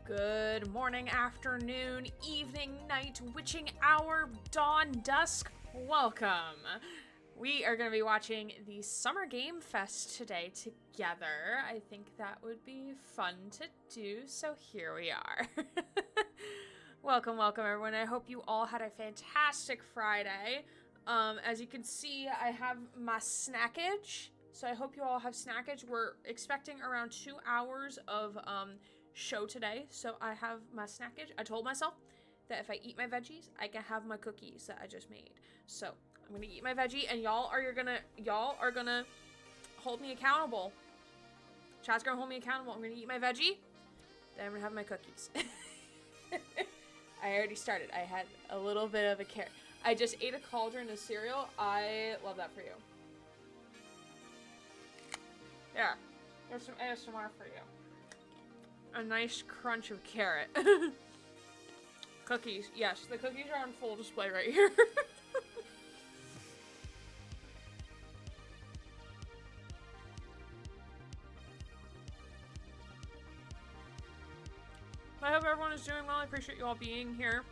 Good morning, afternoon, evening, night, witching hour, dawn, dusk. Welcome. We are going to be watching the Summer Game Fest today together. I think that would be fun to do, so here we are. Welcome, everyone. I hope you all had a fantastic Friday. As you can see, I have my snackage. So I hope you all have snackage. We're expecting around 2 hours of show today, so I have my snackage. I told myself that if I eat my veggies, I can have my cookies that I just made. So I'm gonna eat my veggie, and y'all are gonna hold me accountable. Chat's gonna hold me accountable. I'm gonna eat my veggie, then I'm gonna have my cookies. I already started. I had a little bit of a carrot. I just ate a cauldron of cereal. I love that for you. Yeah, there's some ASMR for you. A nice crunch of carrot. Cookies. Yes, the cookies are on full display right here. I hope everyone is doing well. I appreciate you all being here.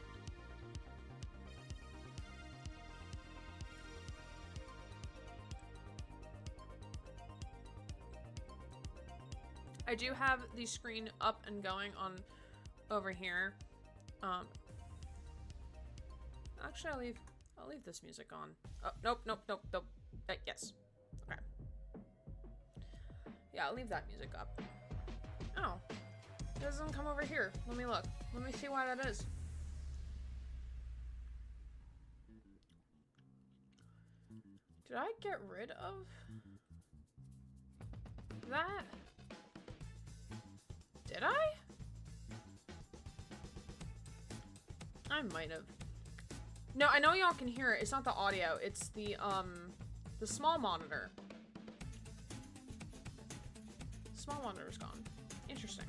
I do have the screen up and going on over here. Actually, I'll leave this music on. Oh, nope. Yes. Okay. Yeah, I'll leave that music up. Oh. It doesn't come over here. Let me look. Let me see why that is. Did I get rid of that? Did I? I might have. No, I know y'all can hear it. It's not the audio. It's the small monitor. Small monitor's gone. Interesting.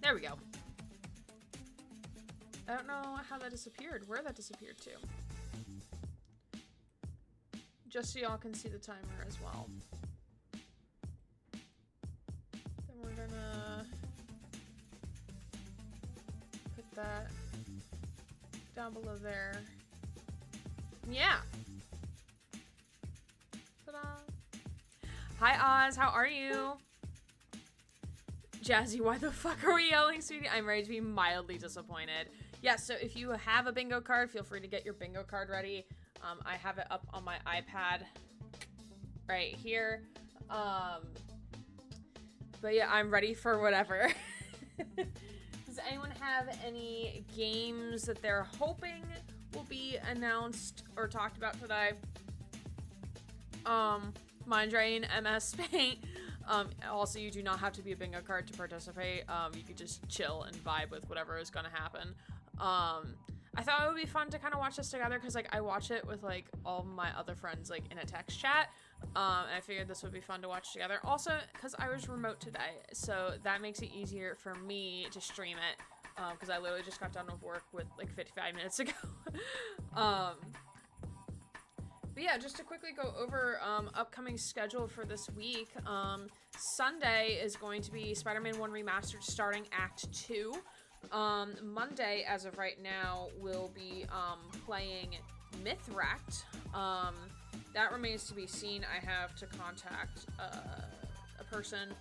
There we go. I don't know how that disappeared, where that disappeared to. Just so y'all can see the timer as well. Then we're gonna put that down below there. Yeah. Ta-da. Hi Oz, how are you? Jazzy, why the fuck are we yelling, sweetie? I'm ready to be mildly disappointed. Yes, so if you have a bingo card, feel free to get your bingo card ready. I have it up on my iPad right here. But yeah, I'm ready for whatever. Does anyone have any games that they're hoping will be announced or talked about today? Mind Drain, MS Paint. Also, you do not have to be a bingo card to participate. You could just chill and vibe with whatever is gonna happen. I thought it would be fun to kind of watch this together because, like, I watch it with, like, all my other friends, like, in a text chat. And I figured this would be fun to watch together. Also, because I was remote today, so that makes it easier for me to stream it. Because I literally just got done with work with, like, 55 minutes ago. But yeah, just to quickly go over upcoming schedule for this week. Sunday is going to be Spider-Man 1 Remastered starting Act 2. Monday, as of right now, will be playing Mythract. That remains to be seen. I have to contact a person,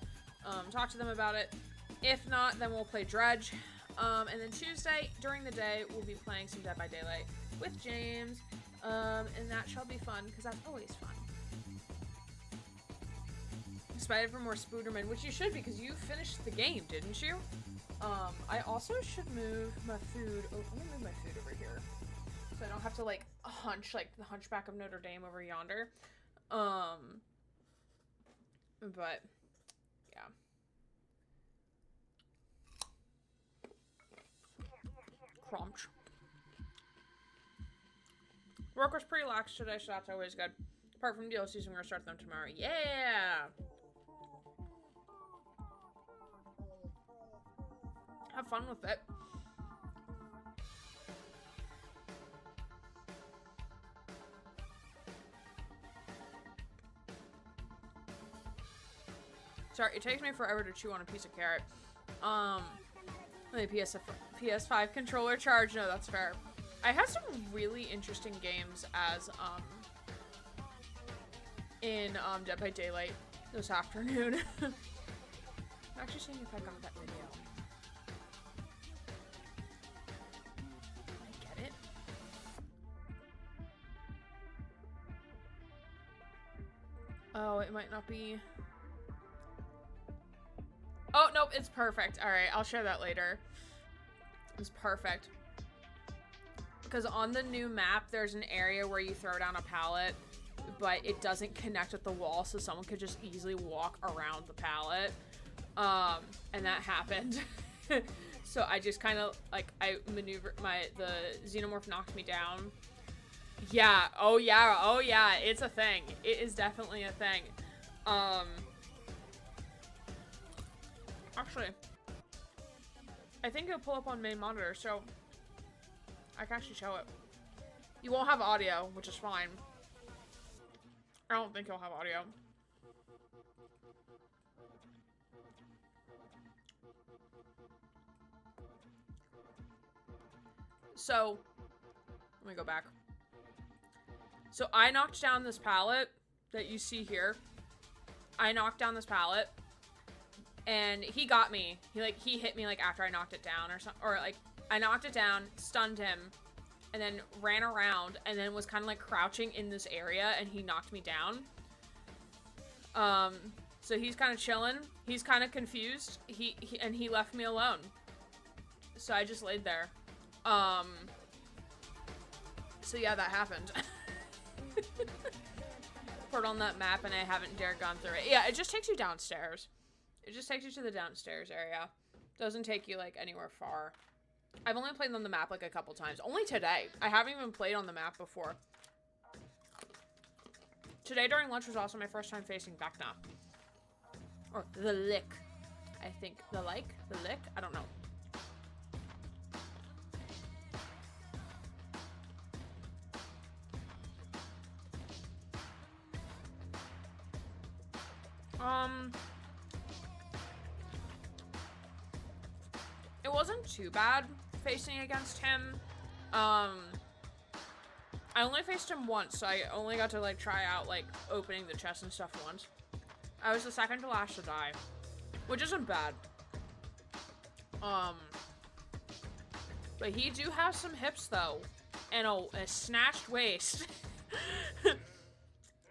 talk to them about it. If not, then we'll play Dredge. And then Tuesday, during the day, we'll be playing some Dead by Daylight with James. And that shall be fun, because that's always fun. Excited for more Spooderman, which you should, because you finished the game, didn't you? I also should move my food. Oh, I'm gonna move my food over here, so I don't have to, like, hunch like the Hunchback of Notre Dame over yonder. But yeah. Crunch. Work was pretty lax today, so that's always good. Apart from DLCs, we're gonna start them tomorrow. Yeah! Have fun with it. Sorry, it takes me forever to chew on a piece of carrot. The PS5 controller charge. No, that's fair. I had some really interesting games as, in, Dead by Daylight this afternoon. I'm actually seeing if I got that video. Did I get it? Oh, it might not be. Oh, nope, it's perfect. All right, I'll share that later. It's perfect. Because on the new map, there's an area where you throw down a pallet, but it doesn't connect with the wall, so someone could just easily walk around the pallet. And that happened. So I just kind of, like, I maneuvered the xenomorph knocked me down. Yeah, oh yeah, it's a thing. It is definitely a thing. Actually, I think it'll pull up on main monitor, so I can actually show it. You won't have audio, which is fine. I don't think you'll have audio. So, let me go back. So I knocked down this pallet that you see here. I knocked down this pallet. And he got me. He hit me, like, after I knocked it down or something. Or, like, I knocked it down, stunned him, and then ran around, and then was kind of, like, crouching in this area, and he knocked me down. So he's kind of chilling. He's kind of confused. He left me alone. So I just laid there. So yeah, that happened. Put on that map, and I haven't dared gone through it. Yeah, it just takes you downstairs. It just takes you to the downstairs area. Doesn't take you, like, anywhere far. I've only played on the map, like, a couple times. Only today. I haven't even played on the map before. Today during lunch was also my first time facing Vecna. Or the Lick. I think. The Lick? I don't know. It wasn't too bad facing against him. I only faced him once, so I only got to, like, try out, like, opening the chest and stuff once. I was the second to last to die, which isn't bad. But he do have some hips, though, and a snatched waist.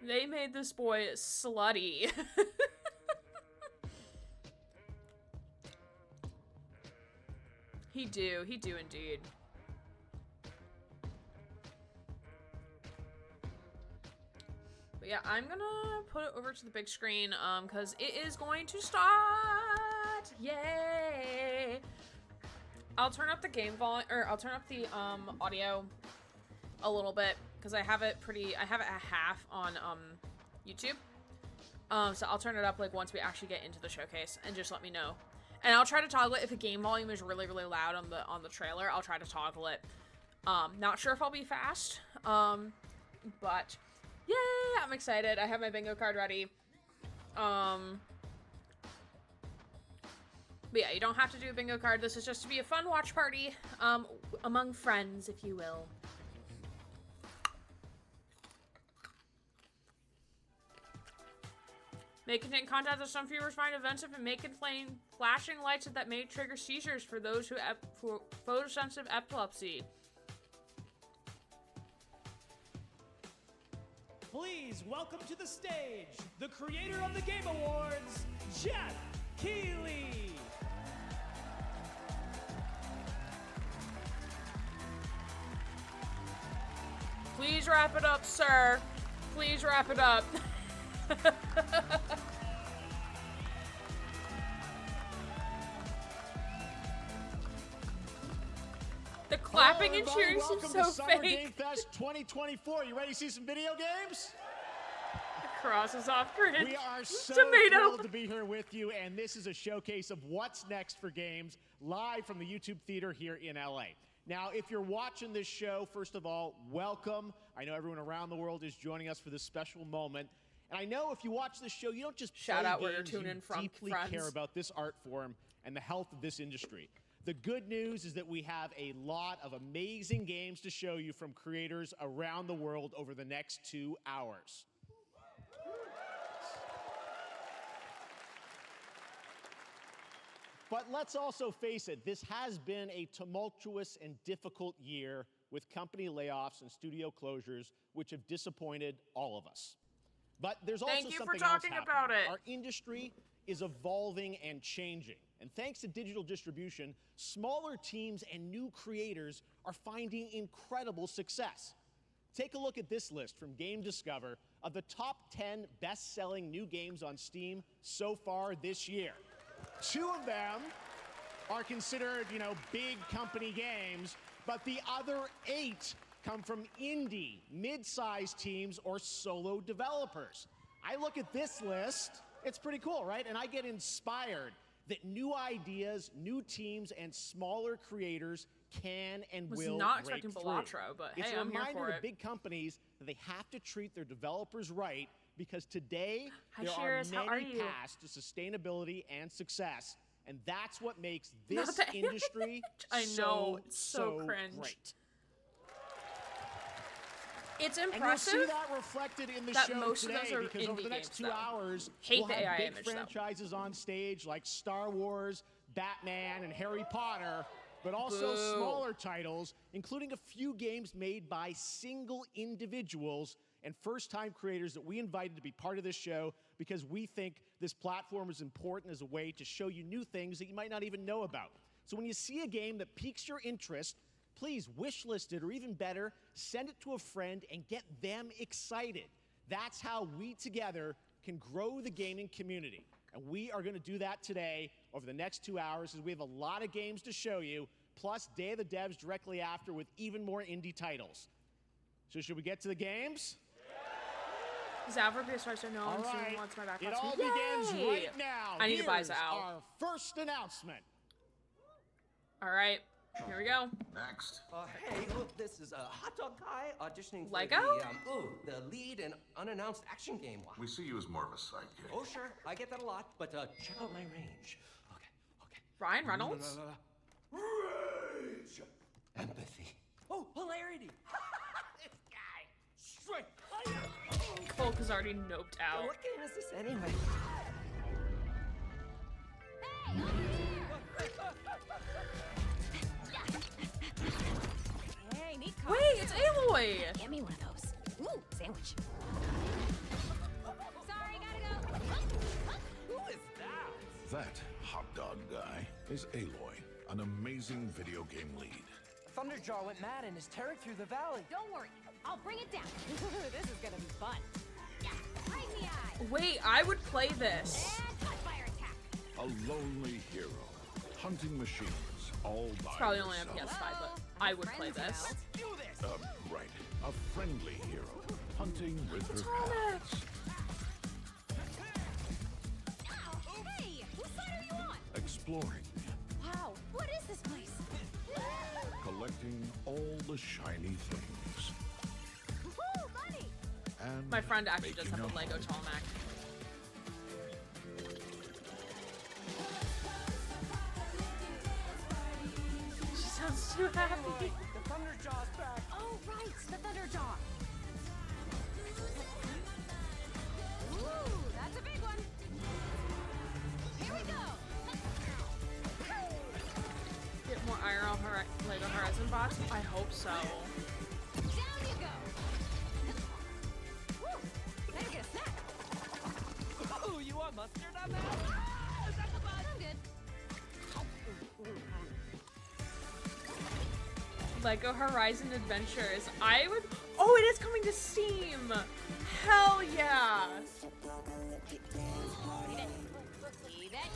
They made this boy slutty. He do indeed. But yeah, I'm gonna put it over to the big screen, because it is going to start! Yay! I'll turn up the game volume, or I'll turn up the, audio a little bit, because I have it at half on, YouTube. So I'll turn it up, like, once we actually get into the showcase, and just let me know. And I'll try to toggle it if the game volume is really, really loud on the trailer. I'll try to toggle it. Not sure if I'll be fast. But yay, I'm excited. I have my bingo card ready. But yeah, you don't have to do a bingo card. This is just to be a fun watch party, among friends, if you will. May contain content that some viewers find offensive and may contain flashing lights that may trigger seizures for those who have photosensitive epilepsy. Please welcome to the stage the creator of the Game Awards, Jeff Keighley. Please wrap it up, sir. Please wrap it up. The clapping and cheering seems so fake. Game Fest 2024. You ready to see some video games? The cross is off grid. We are so Tomato. thrilled to be here with you, and this is a showcase of what's next for games live from the YouTube Theater here in LA. Now, if you're watching this show, first of all, welcome. I know everyone around the world is joining us for this special moment. And I know if you watch this show, you don't just Shout play out where you're games, tuning you from, deeply friends. care about this art form and the health of this industry. The good news is that we have a lot of amazing games to show you from creators around the world over the next 2 hours. But let's also face it, this has been a tumultuous and difficult year with company layoffs and studio closures, which have disappointed all of us. But there's also Thank you for something talking else about happening. it. Our industry is evolving and changing. And thanks to digital distribution, smaller teams and new creators are finding incredible success. Take a look at this list from Game Discover of the top 10 best-selling new games on Steam so far this year. 2 of them are considered, big company games, but the other 8 come from indie, mid-sized teams, or solo developers. I look at this list, it's pretty cool, right? And I get inspired that new ideas, new teams, and smaller creators can and Was will not break expecting through. Balatro, but It's hey, a I'm here reminder for to it. big companies that they have to treat their developers right, because today Hi, there Shears, how are are many you? paths to sustainability and success, and that's what makes Not this the industry I know, it's so so cringe. great. It's And you'll impressive. see that reflected in the that show most of today, those are because over indie the next games, 2 though. hours, Hate we'll the have AI big image, though. franchises on stage like Star Wars, Batman, and Harry Potter, but also Boo. smaller titles, including a few games made by single individuals and first-time creators that we invited to be part of this show because we think this platform is important as a way to show you new things that you might not even know about. So when you see a game that piques your interest, please wishlist it, or even better, send it to a friend and get them excited. That's how we together can grow the gaming community. And we are going to do that today over the next 2 hours, as we have a lot of games to show you, plus Day of the Devs directly after with even more indie titles. So should we get to the games? Zavra PS5 no All one soon right, wants my back. it all begins Yay! right now. I need to buy Here's Zal. our first announcement. All right, here we go. Next. Hey, look, this is a hot dog guy auditioning for Lego? the lead and unannounced action game. We see you as more of a sidekick. Oh, sure, I get that a lot, but check out my range. Okay. Ryan Reynolds. Rage! Empathy. Oh, hilarity! This guy! Straight! Cole is already noped out. What game is this anyway? Hey, neat Wait, it's Aloy. Get me one of those. Ooh, sandwich. Sorry, gotta go. Who is that? That hot dog guy is Aloy, an amazing video game lead. Thunderjaw went mad and is tearing through the valley. Don't worry, I'll bring it down. This is gonna be fun. Yeah, right in the eye. Wait, I would play this. And hot fire attack. A lonely hero, hunting machines all by It's probably only on herself. PS5, but I'm I would play friends, this. you know. Do this! Right. A friendly hero, hunting with her Atomic. pals, Ow, hey, whose side are you on? exploring, Wow, what is this place? collecting all the shiny things, Woohoo, money! and My friend actually does making have a a Lego home. Tomac. She sounds too happy. The Thunderjaw's back. Oh, right, the Thunderjaw. Ooh, that's a big one. Here we go. Get more IRL Lego Horizon bots? I hope so. Down you go. Woo, better get a snack. Oh, you want mustard on that? I'm good. Lego Horizon Adventures. I would. Oh, it is coming to Steam. Hell yeah. Leave it. Leave it.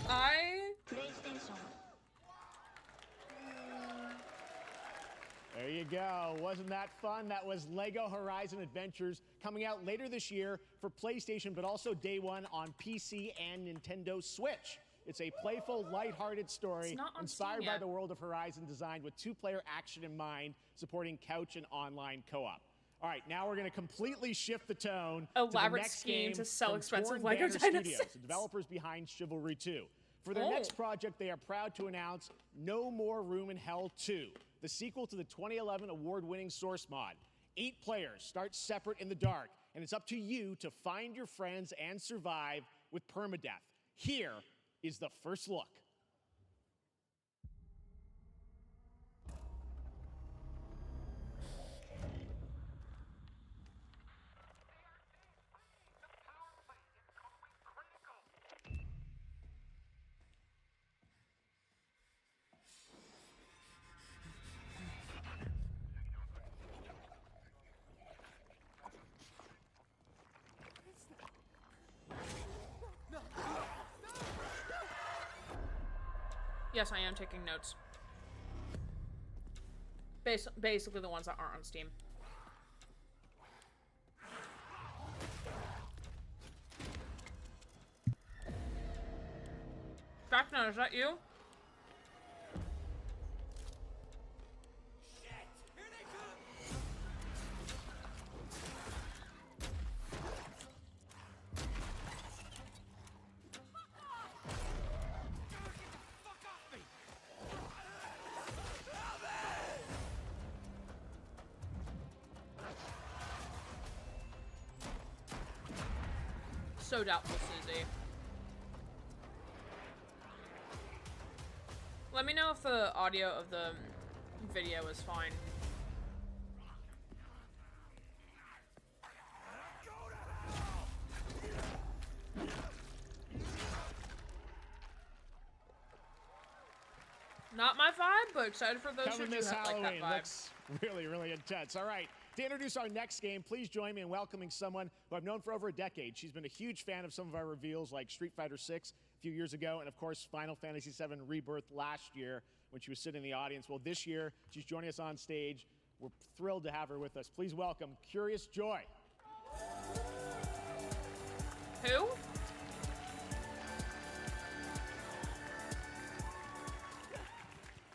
There you go. Wasn't that fun? That was Lego Horizon Adventures, coming out later this year for PlayStation, but also day one on PC and Nintendo Switch. It's a playful, lighthearted story It's not on inspired Steam by yet. the world of Horizon, designed with two-player action in mind, supporting couch and online co-op. All right, now we're going to completely shift the tone to the Elaborate next scheme game to sell from expensive Torn Lego Banner Dynasties. Studios, the developers behind Chivalry 2. For their next project, they are proud to announce No More Room in Hell 2, the sequel to the 2011 award-winning Source mod. 8 players start separate in the dark, and it's up to you to find your friends and survive with permadeath. Here is the first look. Yes, I am taking notes. Basically the ones that aren't on Steam. Backnut, is that you? So doubtful, Susie. Let me know if the audio of the video is fine. Not my vibe, but excited for those who Coming do this have like that Halloween vibe. looks really intense. All right, to introduce our next game, please join me in welcoming someone who I've known for over a decade. She's been a huge fan of some of our reveals like Street Fighter 6 a few years ago, and of course Final Fantasy VII Rebirth last year when she was sitting in the audience. Well, this year she's joining us on stage. We're thrilled to have her with us. Please welcome Curious Joy. Who?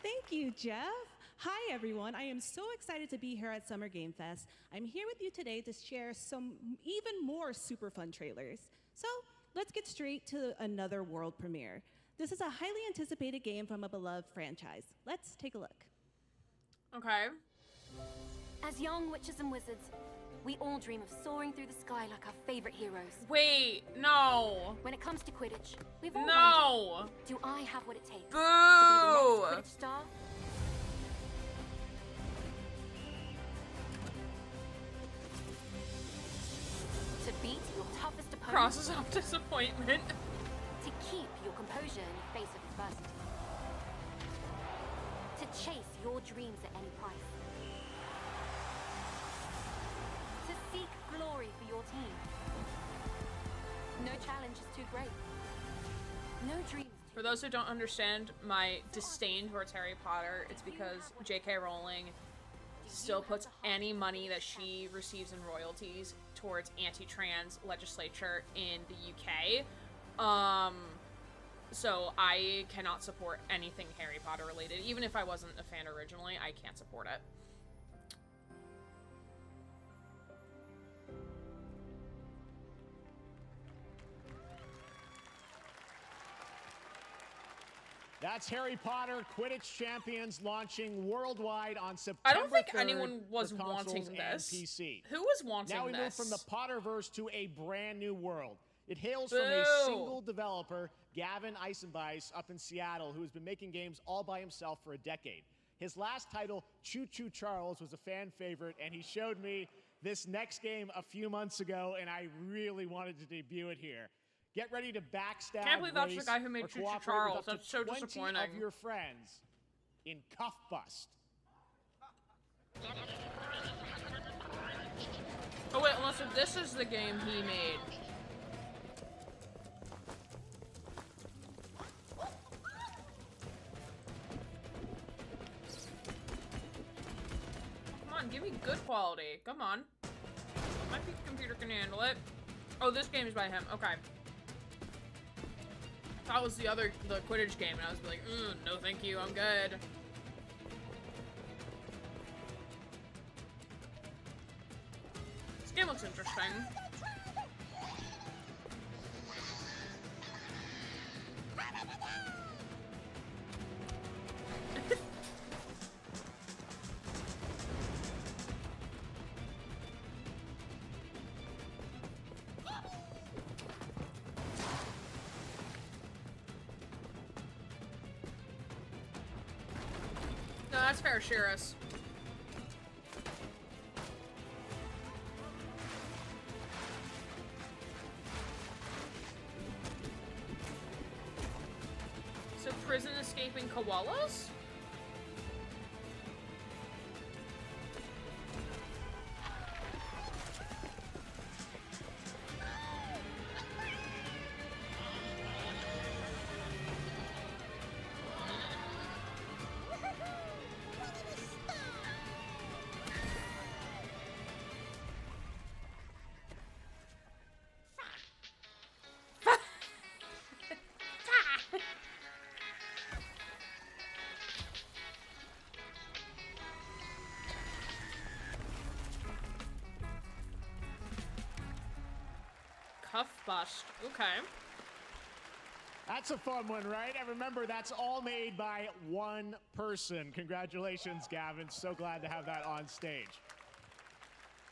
Thank you, Jeff. Hi, everyone. I am so excited to be here at Summer Game Fest. I'm here with you today to share some even more super fun trailers. So let's get straight to another world premiere. This is a highly anticipated game from a beloved franchise. Let's take a look. Okay. As young witches and wizards, we all dream of soaring through the sky like our favorite heroes. Wait, no. When it comes to Quidditch, we've all No. wondered, do I have what it takes Boo. to be the next Quidditch star? To beat your toughest opponent? Crosses off disappointment. To keep your composure in the face of adversity? To chase your dreams at any price? To seek glory for your team? No challenge is too great. No dream is too For those who don't understand my disdain towards Harry Potter, it's because J.K. Rowling still puts any money that she receives in royalties towards anti-trans legislature in the UK. So I cannot support anything Harry Potter related. Even if I wasn't a fan originally, I can't support it. That's Harry Potter Quidditch Champions launching worldwide on September I don't think 3rd anyone was for consoles wanting and this. PC. Who was wanting Now we this? move from the Potterverse to a brand new world. It hails from a Boo. single developer, Gavin Eisenbeis, up in Seattle, who has been making games all by himself for a decade. His last title, Choo Choo Charles, was a fan favorite, and he showed me this next game a few months ago, and I really wanted to debut it here. Get ready to backstab, Can't believe that's the race, guy who made or Choo Choo cooperate with Charles. up to That's so 20 disappointing. of your friends in Cuff Bust. Oh wait, unless if this is the game he made. Come on, give me good quality. Come on. My computer can handle it. Oh, this game is by him. Okay. That was the Quidditch game, and I was like, no thank you, I'm good. game looks interesting. No, that's fair, Shiras. So prison escaping koalas? Cuff bust. Okay. That's a fun one, right? And remember, that's all made by one person. Congratulations, Gavin. So glad to have that on stage.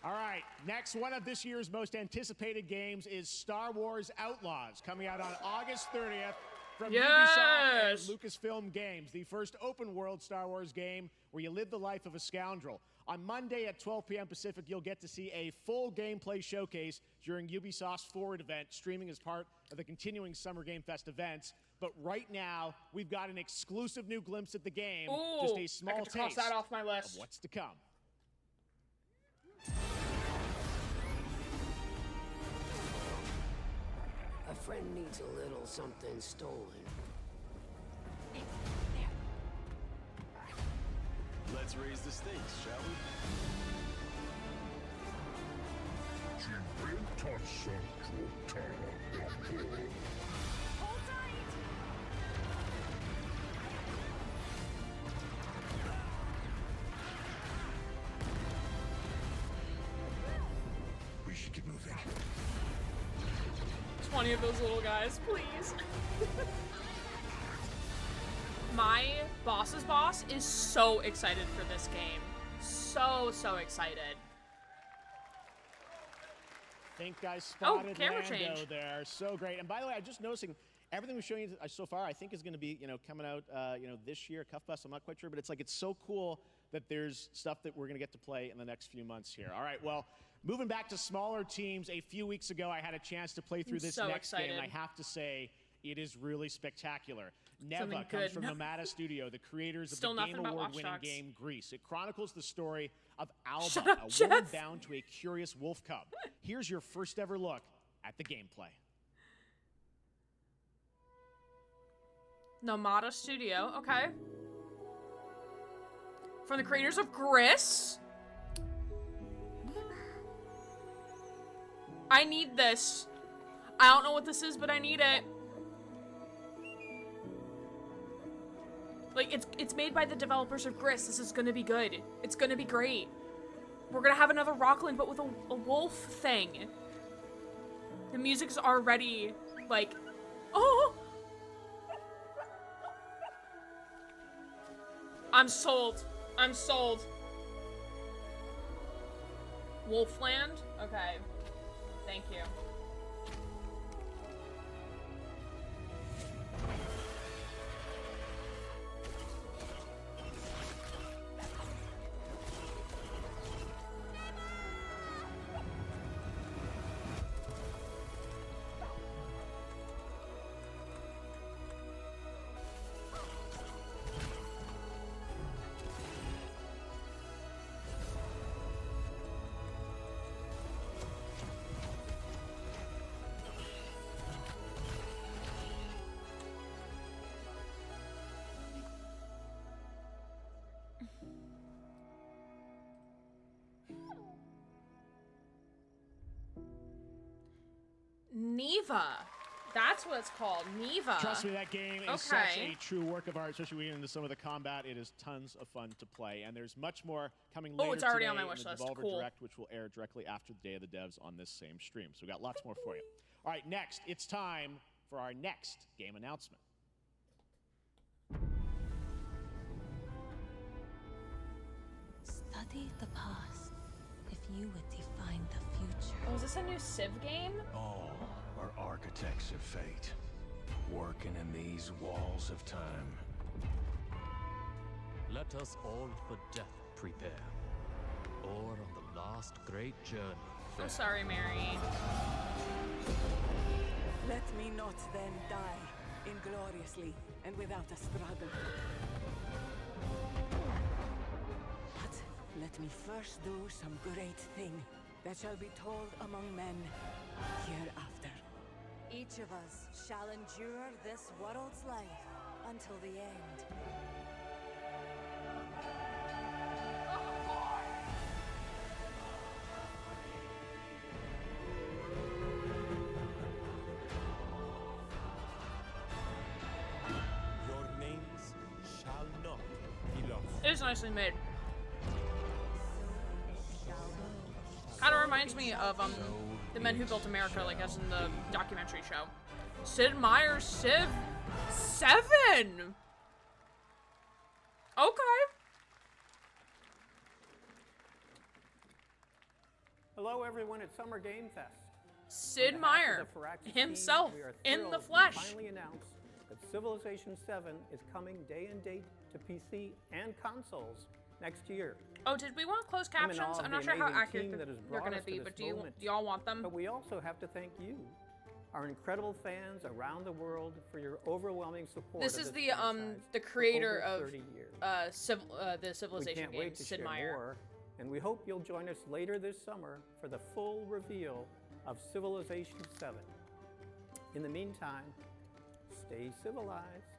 All right, next one of this year's most anticipated games is Star Wars Outlaws, coming out on August 30th from Ubisoft and Lucasfilm Games, the first open-world Star Wars game where you live the life of a scoundrel. On Monday at 12 p.m. Pacific, you'll get to see a full gameplay showcase during Ubisoft's Forward event, streaming as part of the continuing Summer Game Fest events. But right now, we've got an exclusive new glimpse at the game, just a small I get to cross taste that off my of list. what's to come. A friend needs a little something stolen. Let's raise the stakes, shall we? Hold tight! We should get moving. 20 of those little guys, please. My boss's boss is so excited for this game. So excited. I think I spotted camera Lando change. there. So great. And by the way, I'm just noticing everything we've shown you so far, I think is going to be, coming out, this year. Cuff Bust, I'm not quite sure, but it's so cool that there's stuff that we're going to get to play in the next few months here. All right, well, moving back to smaller teams, a few weeks ago, I had a chance to play through this so next game, and I excited. have to say, it is really spectacular. Neva Something comes good. from Nomada Studio, the creators of Still the nothing Game about Watch Award-winning Dogs. game Grease. It chronicles the story of Shut Alba, up, a woman Jeff. bound to a curious wolf cub. Here's your first ever look at the gameplay. Nomada Studio, okay. From the creators of Gris. I need this. I don't know what this is, but I need it. Like, it's made by the developers of Gris. This is gonna be good. It's gonna be great. We're gonna have another Rockland, but with a wolf thing. The music's already, like, oh! I'm sold. I'm sold. Wolfland? Okay. Thank you. Neva. That's what it's called, Neva. Trust me, that game is such a true work of art, especially when you get into some of the combat. It is tons of fun to play, and there's much more coming later it's already today on my in wish the list. Devolver Cool. Direct, which will air directly after the Day of the Devs on this same stream. So we got lots more for you. All right, next, it's time for our next game announcement. Study the past if you would define the future. Oh, is this a new Civ game? All are architects of fate, working in these walls of time. Let us all for death prepare, or on the last great journey. I'm sorry, Mary. Let me not then die ingloriously and without a struggle. But let me first do some great thing that shall be told among men hereafter. Each of us shall endure this world's life until the end. Your names shall not be lost. It is nicely made. Kind of reminds me of The Men Who Built America, like as in the documentary show. Sid Meier's Civ 7. Okay. Hello, everyone at Summer Game Fest. Sid On behalf Meier of the Firaxis himself team, we are in thrilled the to flesh. finally announce that Civilization 7 is coming day and date to PC and consoles next year. Oh, did we want closed I'm in captions? awe of I'm the not sure how amazing accurate team that has they're brought going to us to be, this but do moment. y'all want them? But we also have to thank you, our incredible fans around the world, for your overwhelming support. This of is this the franchise the for creator over of 30 years. the Civilization We can't wait games, to Sid share Meier. more, and we hope you'll join us later this summer for the full reveal of Civilization 7. In the meantime, stay civilized.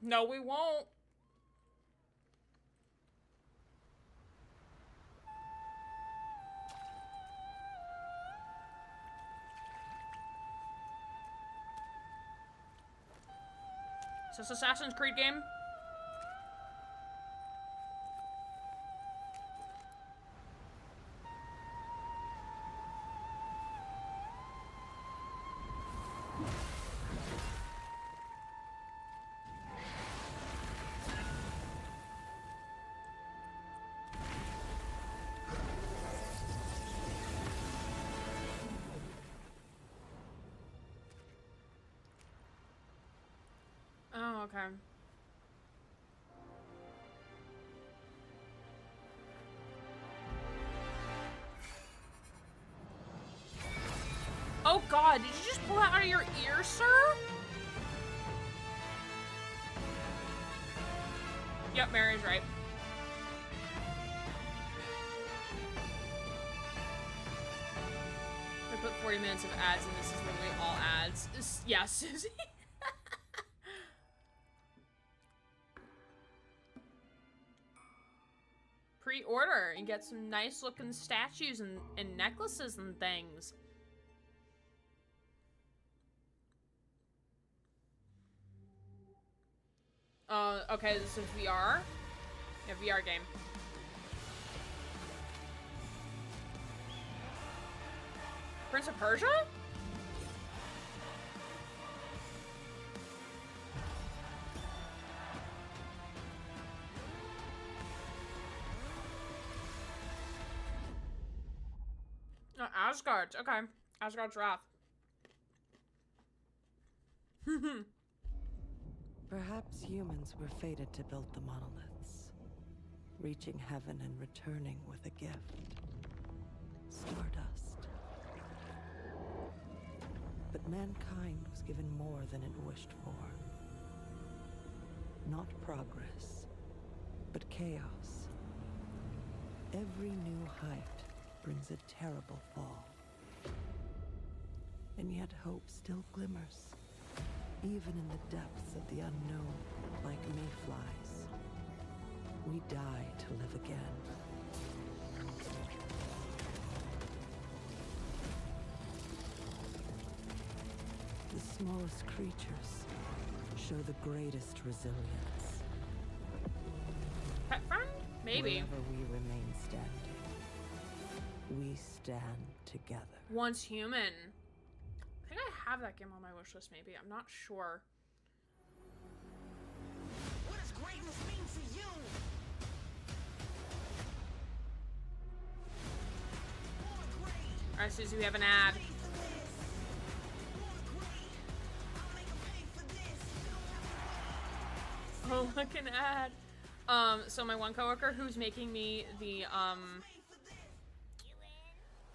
No, we won't. Is this Assassin's Creed game? Oh, okay. Oh god, did you just pull that out of your ear, sir? Yep, Mary's right. I put 40 minutes of ads and this is literally all ads. Yeah, Susie. Pre-order and get some nice looking statues and necklaces and things. Okay, this is VR. Yeah, VR game. Prince of Persia? Oh, Asgard. Okay. Asgard's Wrath. Perhaps humans were fated to build the monoliths, reaching heaven and returning with a gift. Stardust. But mankind was given more than it wished for. Not progress, but chaos. Every new height brings a terrible fall. And yet hope still glimmers, even in the depths of the unknown, like mayflies. We die to live again. smallest creatures show the greatest resilience. Pet friend? Maybe. Wherever we remain standing, we stand together. Once Human. I think I have that game on my wish list, maybe. I'm not sure. What does greatness mean to you? Alright, Susie, we have an ad. Oh, look, an ad. So my one coworker who's making me the,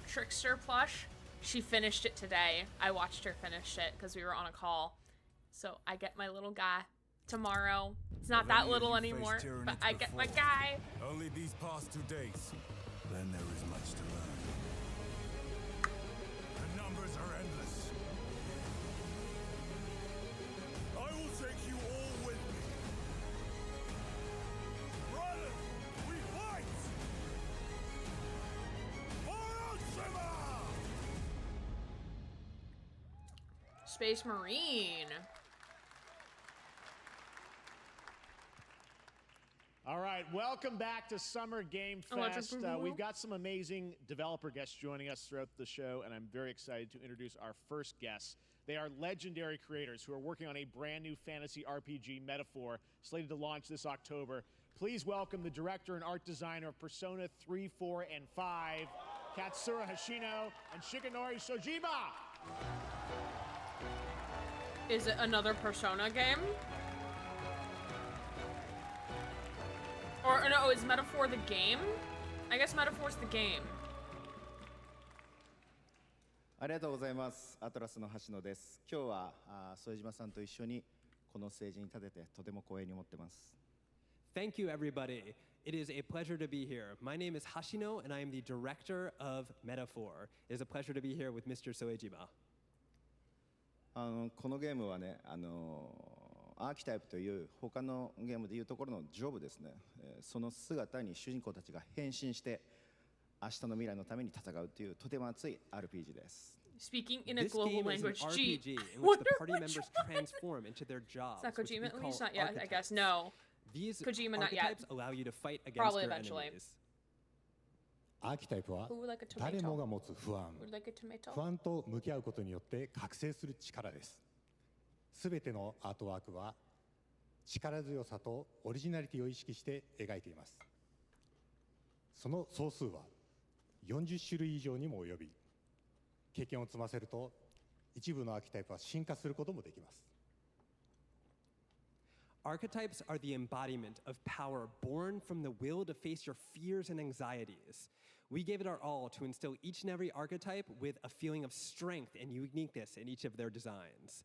Trickster plush, she finished it today. I watched her finish it because we were on a call. So I get my little guy tomorrow. It's not that little anymore, but I get my guy. Only these past 2 days. Then there is much to learn. The numbers are endless. I will take you all with me. Brothers, we fight! Space Marine. All right, welcome back to Summer Game Fest. We've got some amazing developer guests joining us throughout the show, and I'm very excited to introduce our first guests. They are legendary creators who are working on a brand new fantasy RPG, Metaphor, slated to launch this October. Please welcome the director and art designer of Persona 3, 4, and 5, Katsura Hoshino and Shigenori Shojima. Is it another Persona game? Or no, is Metaphor the game? I guess Metaphor's the game. ありがとうございます。アトラスの橋野です。今日は副島さんと一緒にこのステージに立ててとても光栄に思ってます。 Thank you, everybody. It is a pleasure to be here. My name is Hashino, and I am the director of Metaphor. It is a pleasure to be here with Mr. Soejima. このゲームはね、アーキタイプという他のゲームでいうところのジョブですね。その姿に主人公たちが変身して明日の未来のために戦うというとても熱い RPG です。 Speaking in a This global game is an language, RPG in which Wonder the party which members one. transform into their jobs. Is that which we Kojima? At call least not yet, I guess. archetypes. No. These Kojima, not yet. archetypes allow you to fight against Probably your eventually. enemies. アーキタイプは Who would like a tomato? 誰もが持つ不安、 Would like a tomato? 不安と向き合うことによって覚醒する力です。すべてのアートワークは力強さとオリジナリティを意識して描いています。その総数は40種類以上にも及び、経験を積ませると一部のアーキタイプは進化することもできます。 Archetypes are the embodiment of power born from the will to face your fears and anxieties. We gave it our all to instill each and every archetype with a feeling of strength and uniqueness in each of their designs.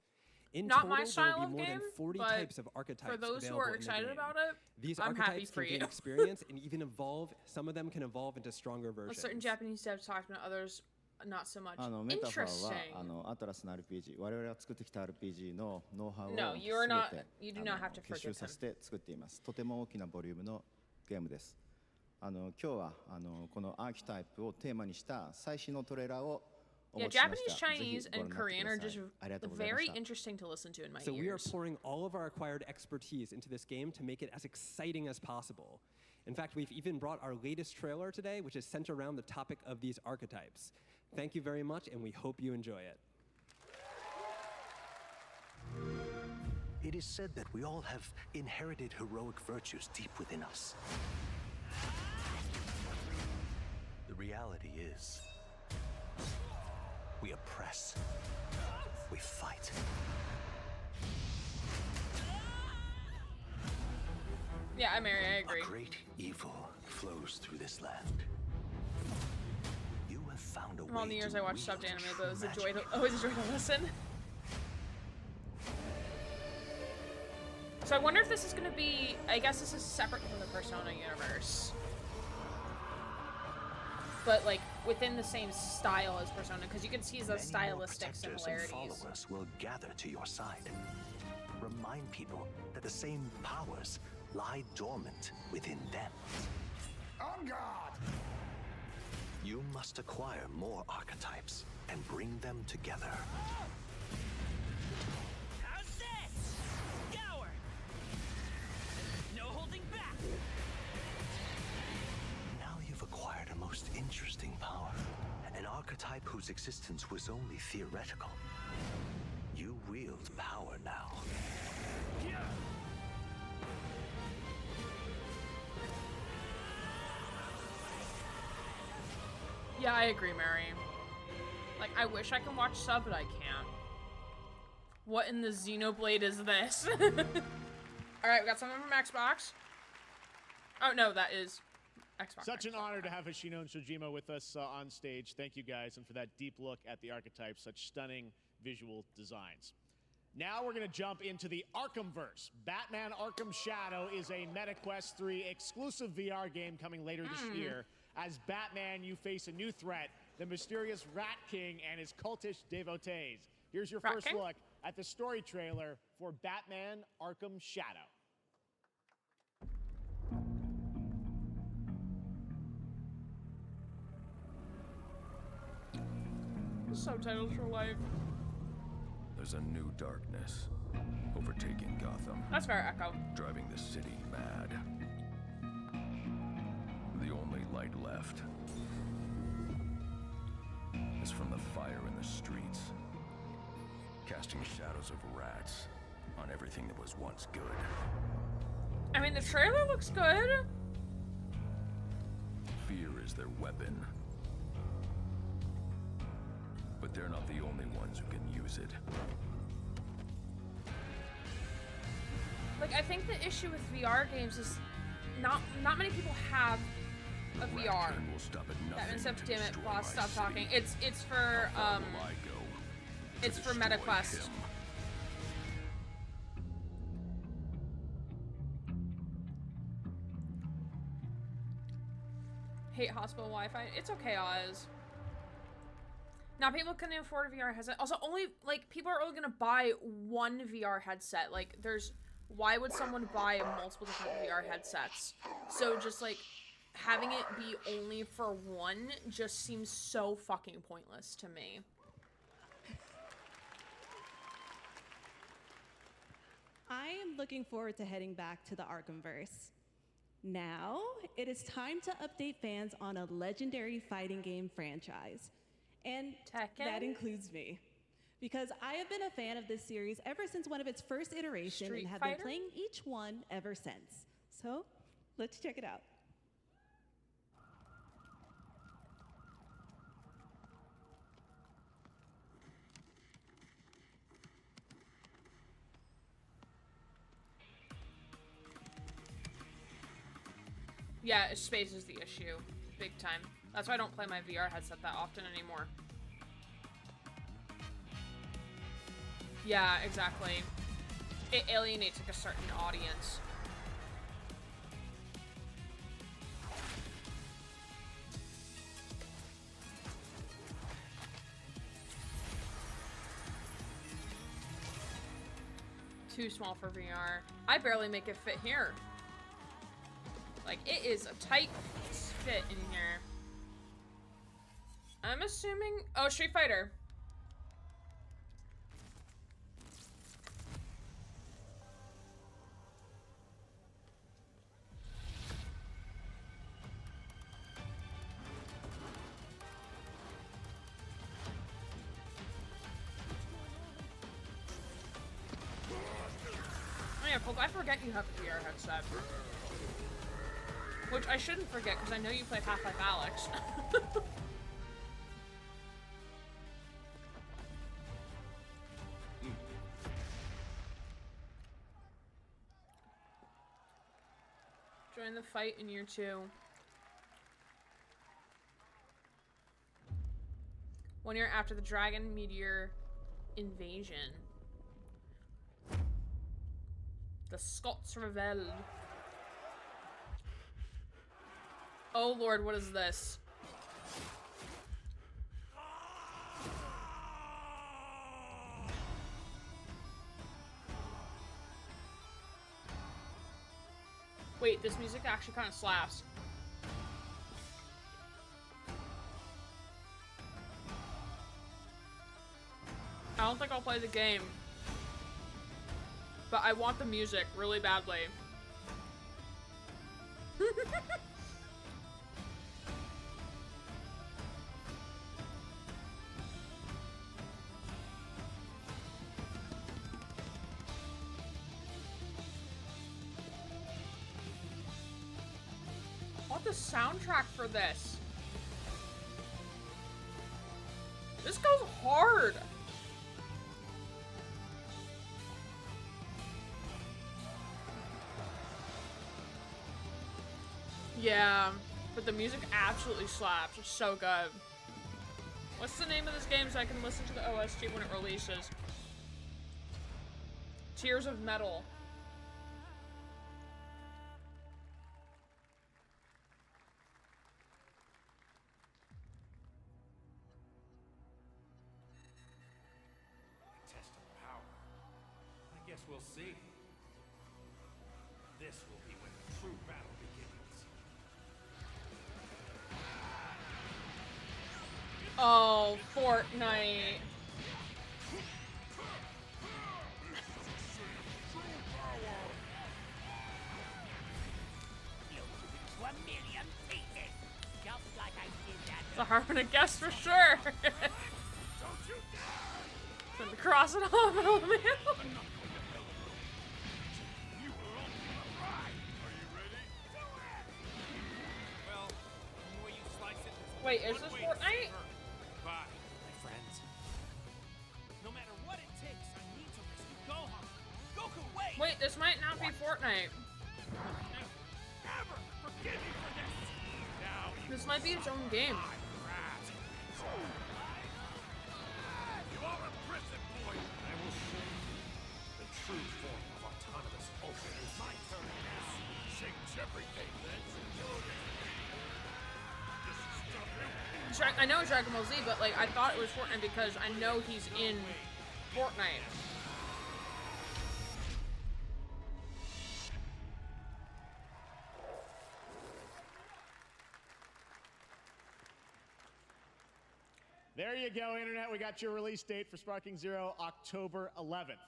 In Not total, my there style will of be more game, than 40 but types of archetypes for those who available are in the excited game. about it, These I'm happy archetypes for can gain you. experience and even evolve. Some of them can evolve into stronger Well, versions. certain Japanese devs talked about others, not so much. メタファー Interesting. はアトラスの RPG、我々が作ってきた RPG のノウハウを No, 全 you are not. て You do not have to 結 forgive 集さ him. せて作っています。とても大きなボリュームのゲームです。今日はこのアーキタイプをテーマにした最新のトレーラーをお Yeah, 持ちしま Japanese, した。ぜひ Chinese, ご覧 and になって Korean く are ださ just い。ありがとうございま very した。 interesting to listen to in my So we are ears. pouring all of our acquired expertise into this game to make it as exciting as possible. In fact, we've even brought our latest trailer today, which is centered around the topic of these archetypes. Thank you very much, and we hope you enjoy it. It is said that we all have inherited heroic virtues deep within us. The reality is, we oppress, we fight. Yeah, I agree. A great evil flows through this land. You have found a From all way the years to I watched wield subbed anime, true but it was a magic. joy to, always a joy to listen. So I wonder if this is going to be, I guess this is separate from the Persona universe. But like within the same style as Persona, because you can see the Many more stylistic protectors and similarities. followers will gather to your side. Remind people that the same powers lie dormant within them. On guard! You must acquire more archetypes and bring them together. How's this? Scour! No holding back! Now you've acquired a most interesting power. An archetype whose existence was only theoretical. You wield power now. Yeah, I agree, Mary. Like, I wish I could watch sub, but I can't. What in the Xenoblade is this? Alright, we got something from Xbox. Oh, no, that is Xbox. Such an honor to have Hoshino and Shojima with us on stage. Thank you guys, and for that deep look at the archetypes, such stunning visual designs. Now we're going to jump into the Arkhamverse. Batman Arkham Shadow is a MetaQuest 3 exclusive VR game coming later this year. As Batman, you face a new threat, the mysterious Rat King and his cultish devotees. Here's your first look at the story trailer for Batman Arkham Shadow. Subtitles for life. There's a new darkness overtaking Gotham. That's fair, Echo. Driving the city mad. The only light left is from the fire in the streets, casting shadows of rats on everything that was once good. I mean, the trailer looks good. Fear is their weapon. But they're not the only ones who can use it. Like, I think the issue with VR games is not many people have a VR. Will stop at That nothing except, to damn it, destroy boss, my stop city. talking. It's for How far will I go to it's for destroy MetaQuest. him? Hate hospital Wi-Fi. It's okay, Oz. Now people can afford a VR headset. Also, only like people are only gonna buy one VR headset. Like, why would someone buy multiple different VR headsets? So just like having it be only for one just seems so fucking pointless to me. I am looking forward to heading back to the Arkhamverse. Now, it is time to update fans on a legendary fighting game franchise. And that includes me. Because I have been a fan of this series ever since one of its first iterations Street and have Fighter? been playing each one ever since. So, let's check it out. Yeah, space is the issue. Big time. That's why I don't play my VR headset that often anymore. Yeah, exactly. It alienates like a certain audience. Too small for VR. I barely make it fit here. Like, it is a tight fit in here. I'm assuming... Oh, Street Fighter. Oh yeah, Polk, I forget you have a VR headset. Which I shouldn't forget, because I know you play Half-Life Alyx. Join the fight in year 2. 1 year after the Dragon Meteor invasion. The Scots rebelled. Oh lord, what is this? Wait, this music actually kind of slaps. I don't think I'll play the game. But I want the music really badly. I want the soundtrack for this. This goes hard. Yeah, but the music absolutely slaps. It's so good. What's the name of this game so I can listen to the OST when it releases? Tears of Metal. Test of power. I guess we'll see. This will be when the true battle begins. Oh, Fortnite. It's a hard one to guess for sure. Time to cross it off, old man. Wait, is this Fortnite? Bye, my friends. No matter what it takes, I need to rescue Gohan. Goku, wait! Wait, this might not be Fortnite. Ever forgive me for this. Now This might be its own game. you are a prison boy. I will show you the true form of autonomous Ultra. It's my turn now. Change everything. Let's do it. I know Dragon Ball Z, but like I thought it was Fortnite because I know he's in Fortnite. There you go, Internet. We got your release date for Sparking Zero, October 11th.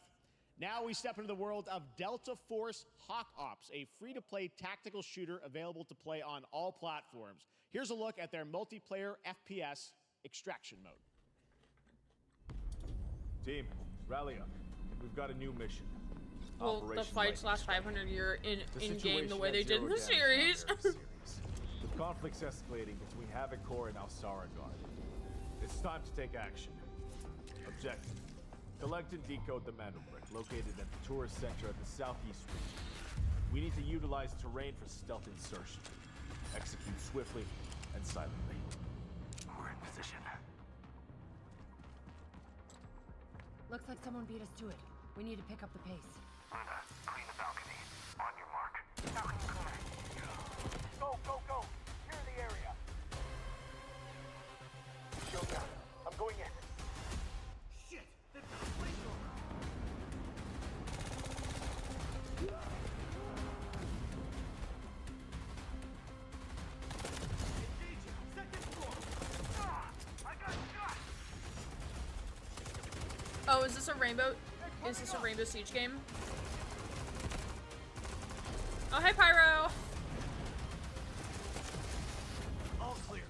Now we step into the world of Delta Force Hawk Ops, a free-to-play tactical shooter available to play on all platforms. Here's a look at their multiplayer FPS extraction mode. Team, rally up. We've got a new mission. Well, the fights last 500 year in-game the way they did in the series. With conflicts escalating between Havoc Corps and Alsara Guard, it's time to take action. Objective: collect and decode the Mando Brick located at the tourist center of the southeast region. We need to utilize terrain for stealth insertion. Execute swiftly and silently. We're in position. Looks like someone beat us to it. We need to pick up the pace. Luna, clean the balcony. On your mark. Balcony clear. Go, go, go! Clear the area. Shield down. I'm going in. Shit! They've got a flamethrower. Engaging. Second floor. Ah! I got shot! Oh, is this a Rainbow? Is this a Rainbow Siege game? Oh, hey, Pyro. All clear.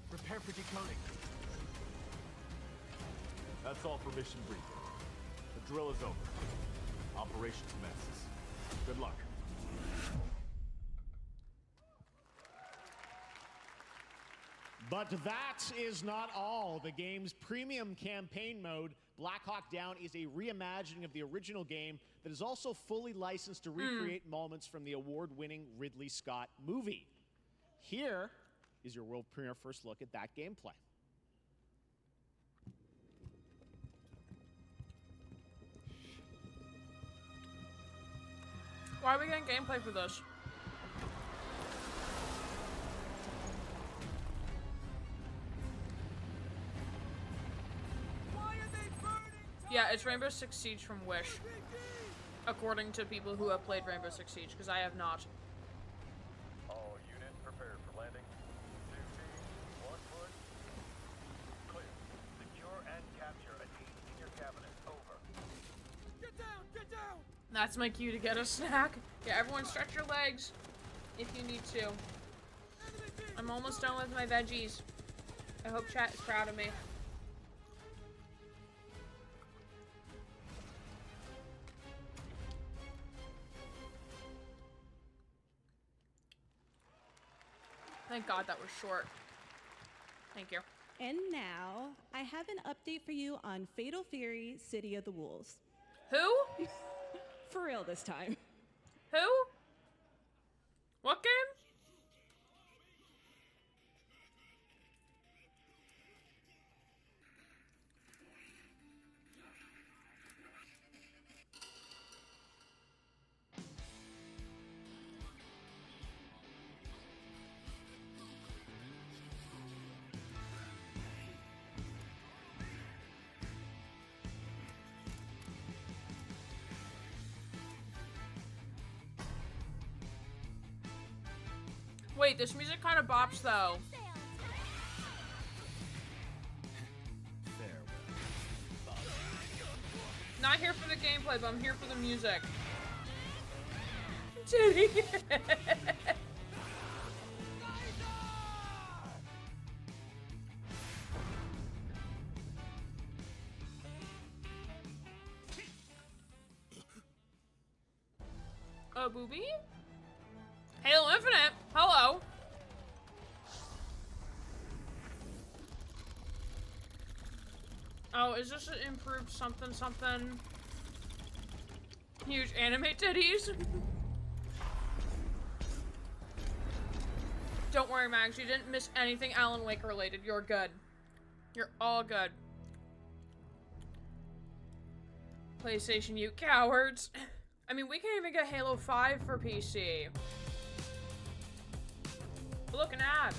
Prepare for decoding. That's all for mission briefing. The drill is over. Operation commences. Good luck. But that is not all. The game's premium campaign mode, Black Hawk Down, is a reimagining of the original game that is also fully licensed to recreate moments from the award-winning Ridley Scott movie. Here is your world premiere first look at that gameplay. Why are we getting gameplay for this? Yeah, it's Rainbow Six Siege from Wish. According to people who have played Rainbow Six Siege, because I have not. All units prepared for landing. 2 teams, 1 foot. Clear. Secure and capture a senior cabinet. Over. Get down! Get down! That's my cue to get a snack. Yeah, everyone stretch your legs if you need to. I'm almost done with my veggies. I hope chat is proud of me. Thank God that was short. Thank you. And now, I have an update for you on Fatal Fury City of the Wolves. Who? For real this time. Who? What game? Wait, this music kind of bops though. Not here for the gameplay, but I'm here for the music. Titty. Oh, booby? Halo Infinite. Hello. Oh, is this an improved something something? Huge anime titties. Don't worry, Max. You didn't miss anything Alan Wake related. You're good. You're all good. PlayStation, you cowards. I mean, we can't even get Halo 5 for PC. Look, an ad.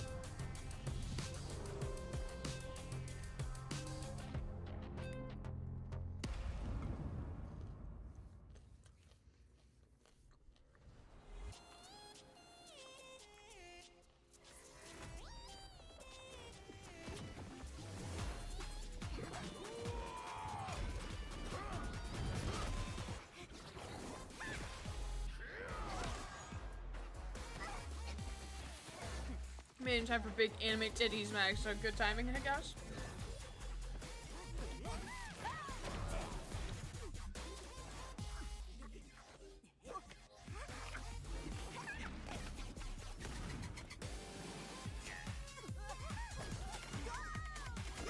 Made in time for big anime titties, Max, so good timing, I guess.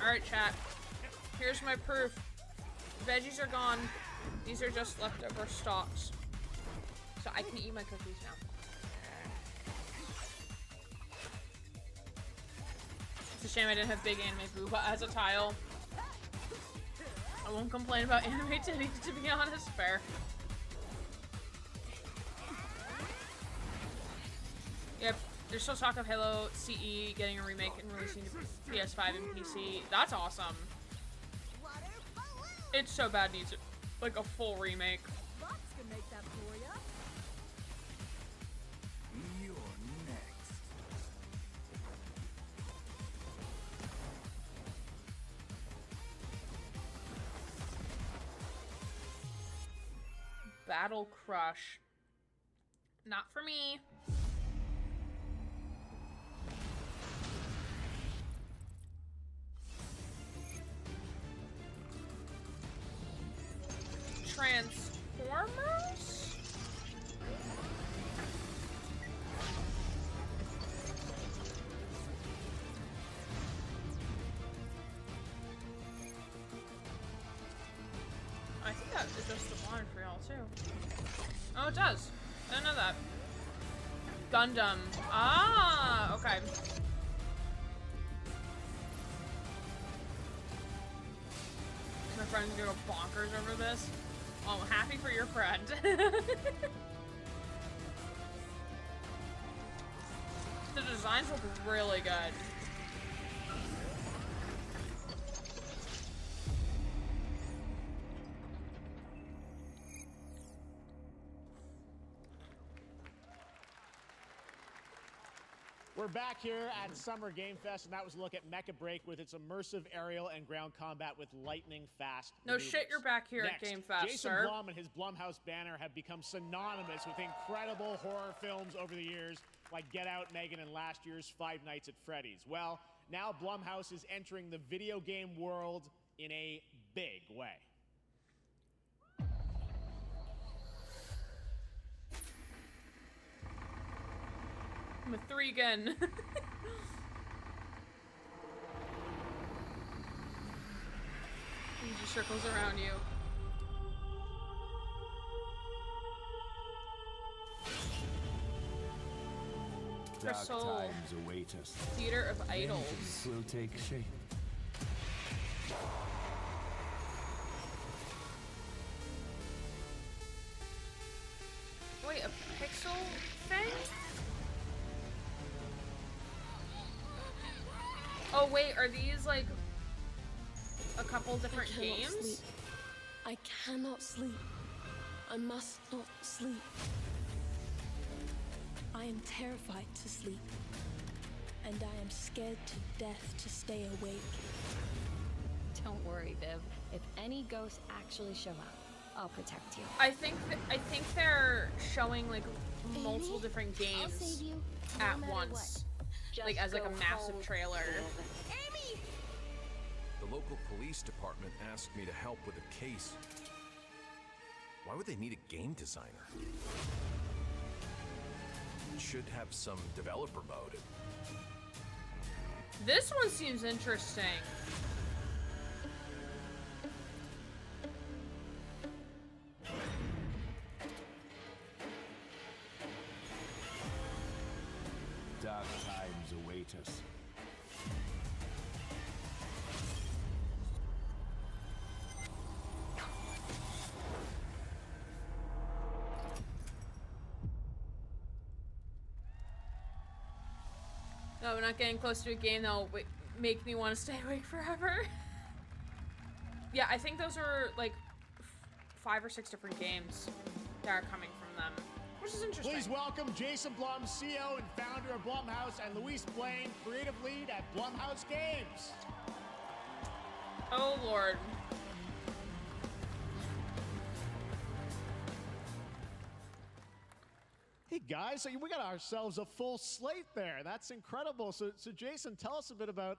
Alright, chat. Here's my proof. Veggies are gone. These are just leftover stalks. So I can eat my cookies now. It's a shame I didn't have big anime booba as a tile. I won't complain about anime titties, to be honest. Fair. Yep, there's still talk of Halo CE getting a remake and releasing to PS5 and PC. That's awesome. It so bad needs like a full remake. Lots can make that for ya. You're next. Battle Crush. Not for me. Transformers? I think that adjusts the blind for y'all too. Oh, it does. I didn't know that. Gundam. Ah, okay. My friend's gonna go bonkers over this. Oh, I'm happy for your friend. The designs look really good. We're back here at Summer Game Fest, and that was a look at Mecha Break with its immersive aerial and ground combat with lightning-fast No maneuvers. shit, you're back here Next, at Game Fest, Jason sir. Blum and his Blumhouse banner have become synonymous with incredible horror films over the years, like Get Out, Megan, and last year's Five Nights at Freddy's. Well, now Blumhouse is entering the video game world in a big way. I'm a 3 again. He just circles around you. Dark Crystal. times await us. Theater of Idols. Vengeance will take shape. Wait, a pixel thing? Oh wait, are these like a couple different I cannot games? sleep. I cannot sleep. I must not sleep. I am terrified to sleep. And I am scared to death to stay awake. Don't worry, Viv. If any ghosts actually show up, I'll protect you. I think they're showing like multiple Amy, different I'll games save you, at no matter once, what. like as like a Just massive go trailer. Amy! The local police department asked me to help with a case. Why would they need a game designer? It should have some developer mode. This one seems interesting. Dark times await us. No, we're not getting close to a game that'll make me want to stay awake forever. Yeah, I think those are like 5 or 6 different games that are coming from them, which is interesting. Please welcome Jason Blum, CEO and founder of Blumhouse, and Luis Blaine, creative lead at Blumhouse Games. Oh Lord. Hey guys, so we got ourselves a full slate there. That's incredible. So Jason, tell us a bit about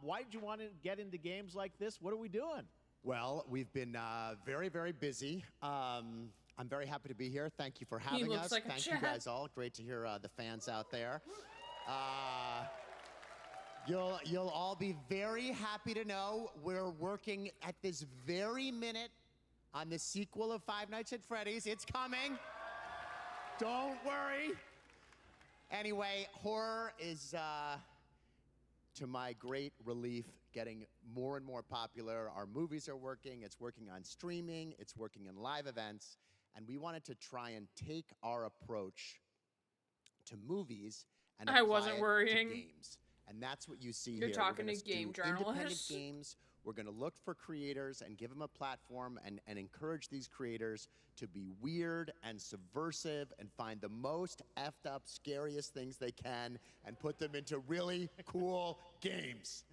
why did you want to get into games like this? What are we doing? Well, we've been very, very busy. I'm very happy to be here. Thank you for having looks us. like a Thank you chat. guys all. Great to hear the fans out there. You'll all be very happy to know we're working at this very minute on the sequel of Five Nights at Freddy's. It's coming. Don't worry. Anyway, horror is, to my great relief, getting more and more popular. Our movies are working. It's working on streaming. It's working in live events. And we wanted to try and take our approach to movies and I apply wasn't it worrying. to games. And that's what you see You're here. talking We're to gonna game do independent journalists. games. We're going to look for creators and give them a platform and encourage these creators to be weird and subversive and find the most effed up, scariest things they can and put them into really cool games.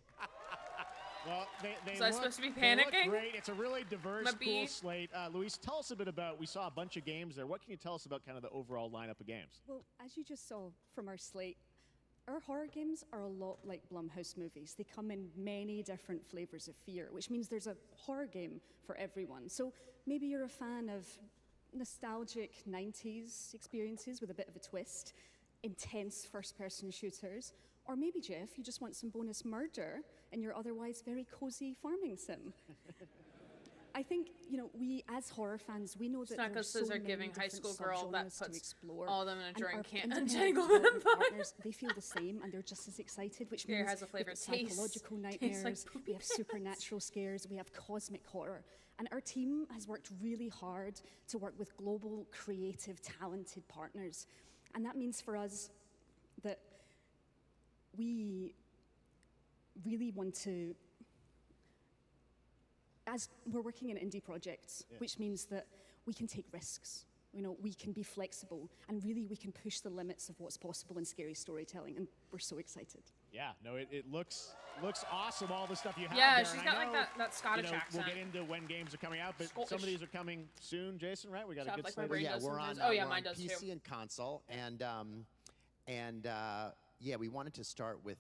Well, they Was I look, supposed to be they look panicking? great. It's a really diverse, My cool bee? slate. Luis, tell us a bit about, we saw a bunch of games there. What can you tell us about kind of the overall lineup of games? Well, as you just saw from our slate, our horror games are a lot like Blumhouse movies. They come in many different flavors of fear, which means there's a horror game for everyone. So maybe you're a fan of nostalgic 90s experiences with a bit of a twist, intense first-person shooters, or maybe, Jeff, you just want some bonus murder in your otherwise very cozy farming sim. I think, you know, we as horror fans, we know that It's not there's because so they're many giving high different school girl that subgenres to puts explore. all of them in a And drink our can't independent untangle them. development partners, they feel the same and they're just as excited, which Beer means has a we've flavor. got Tastes- psychological tastes nightmares, like poopy we have supernatural scares, we have cosmic horror. And our team has worked really hard to work with global, creative, talented partners. And that means for us that we really want to, as we're working in indie projects, Yeah. which means that we can take risks. You know, we can be flexible, and really we can push the limits of what's possible in scary storytelling, and we're so excited. Yeah, no, it looks awesome, all the stuff you have Yeah, there. she's And got I like know, that Scottish you know, accent. We'll get into when games are coming out, but some Scottish. of these are coming soon, Jason, right? We got a good Like slate. my brain Yeah, does we're on. sometimes. Oh yeah, we're mine on does PC too. and console, and yeah, we wanted to start with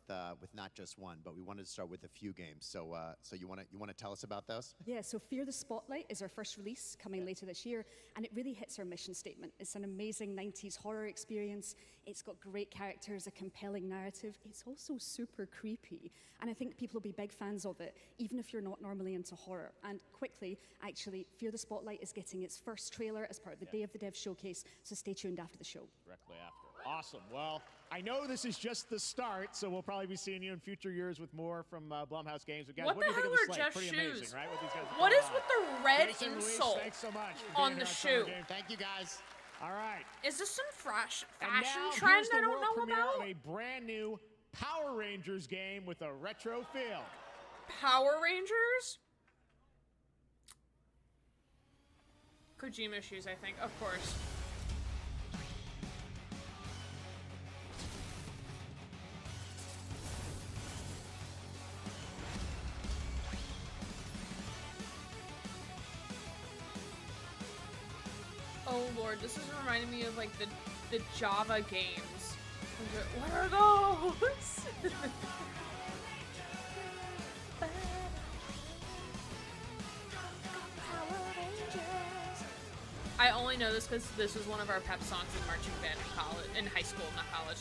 not just one, but we wanted to start with a few games. So so you want to tell us about those? Yeah, so Fear the Spotlight is our first release coming later this year, and it really hits our mission statement. It's an amazing 90s horror experience. It's got great characters, a compelling narrative. It's also super creepy, and I think people will be big fans of it, even if you're not normally into horror. And quickly, actually, Fear the Spotlight is getting its first trailer as part of the Day of the Dev showcase, so stay tuned after the show. Directly after. Awesome. Well, I know this is just the start, so we'll probably be seeing you in future years with more from Blumhouse Games. But guys, What what do the you think hell of the are slate? Jeff's Pretty shoes? amazing, right? What these guys are What pulling is with off. the red Jason Luis, insole thanks so much for on being the here Summer shoe? Game. Thank you, guys. All right. Is this some fashion And now trend here's the I don't world know premiere about? of a brand new Power Rangers game with a retro feel. Power Rangers? Kojima shoes, I think. Of course. Oh lord, this is reminding me of like the Java games. What are those? I only know this because this was one of our pep songs in marching band in college, in high school, not college.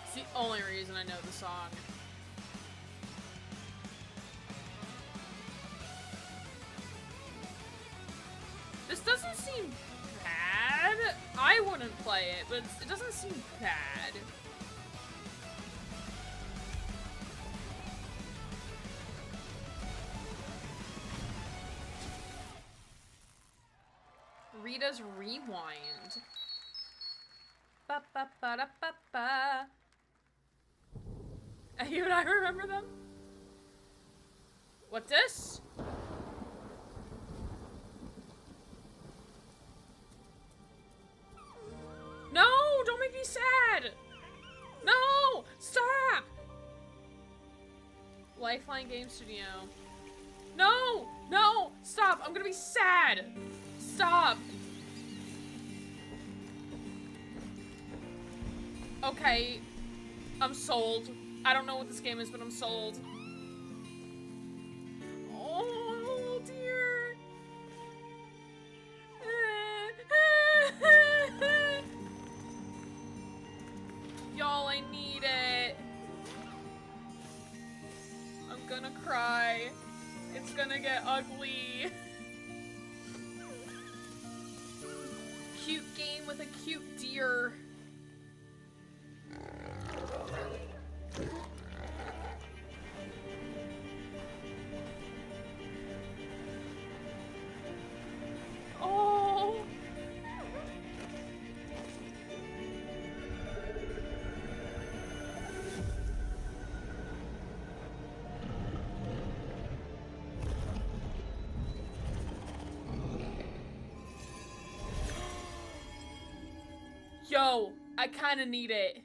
It's the only reason I know the song. This doesn't seem bad. I wouldn't play it, but it doesn't seem bad. Rita's Rewind. Ba ba ba da ba ba. You and I remember them? What this? No! Don't make me sad! No! Stop! Lifeline Game Studio. No! No! Stop! I'm gonna be sad! Stop! Okay. I'm sold. I don't know what this game is, but I'm sold. Oh, dear. Y'all, I need it. I'm gonna cry. It's gonna get ugly. Cute game with a cute deer. Oh. Yo, I kind of need it.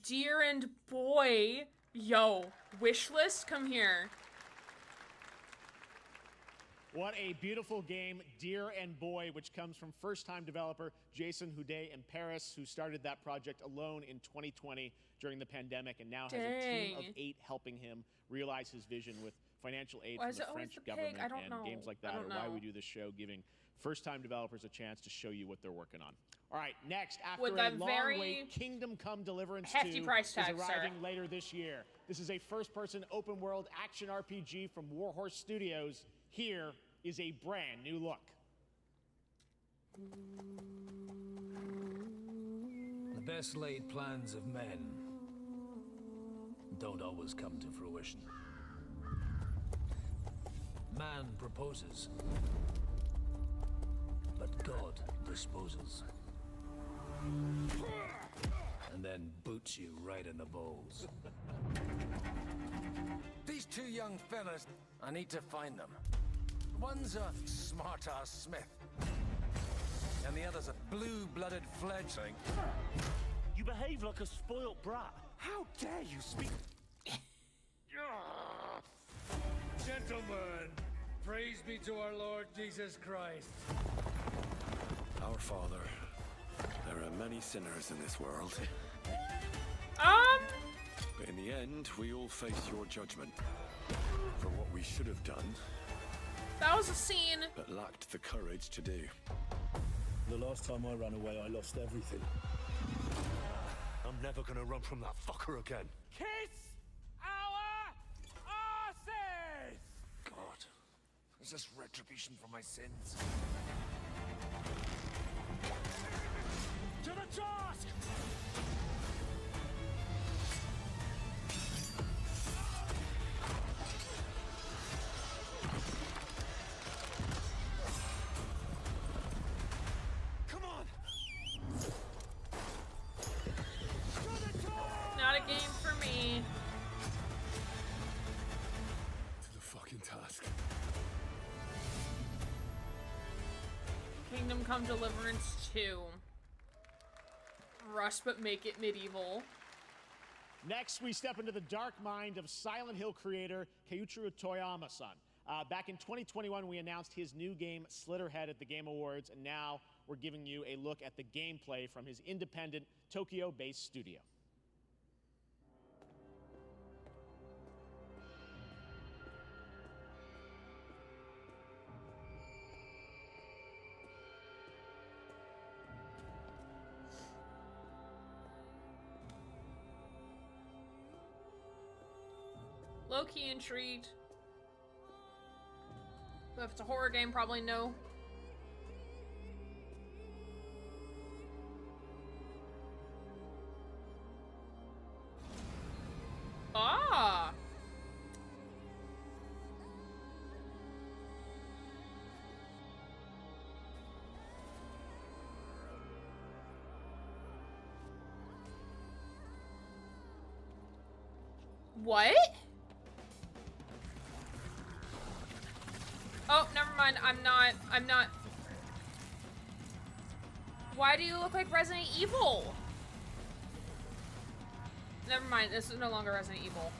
Dear and boy. Yo, wish list, come here. What a beautiful game, Dear and Boy, which comes from first-time developer Jason Houdet in Paris, who started that project alone in 2020 during the pandemic and now has a team of 8 helping him realize his vision with financial aid Why from is the it always French the pig? government I don't and know. games like I that don't are why know. we do this show, giving first-time developers a chance to show you what they're working on. All right, next, after With a that long very wait, Kingdom Come Deliverance hefty 2 price is tag, sir. arriving later this year. This is a first-person open-world action RPG from Warhorse Studios. Here is a brand new look. The best laid plans of men don't always come to fruition. Man proposes, but God disposes. And then boots you right in the balls. These two young fellas. I need to find them. One's a smart-ass smith, and the other's a blue-blooded fledgling. You behave like a spoilt brat. How dare you speak? Gentlemen, praise be to our Lord Jesus Christ. Our Father, there are many sinners in this world. But in the end, we all face your judgment for what we should have done. That was a scene. But lacked the courage to do. The last time I ran away, I lost everything. I'm never gonna run from that fucker again. Kiss our asses! God, is this retribution for my sins? To the task! Come on! Not a game for me. To the fucking task. Kingdom Come Deliverance 2. Rush, but make it medieval. Next, we step into the dark mind of Silent Hill creator Keiichiro Toyama-san. Back in 2021, we announced his new game, Slitterhead, at the Game Awards, and now we're giving you a look at the gameplay from his independent, Tokyo-based studio. Low-key intrigued. But if it's a horror game, probably no. Ah! What? Oh, never mind. I'm not. Why do you look like Resident Evil? Never mind. This is no longer Resident Evil.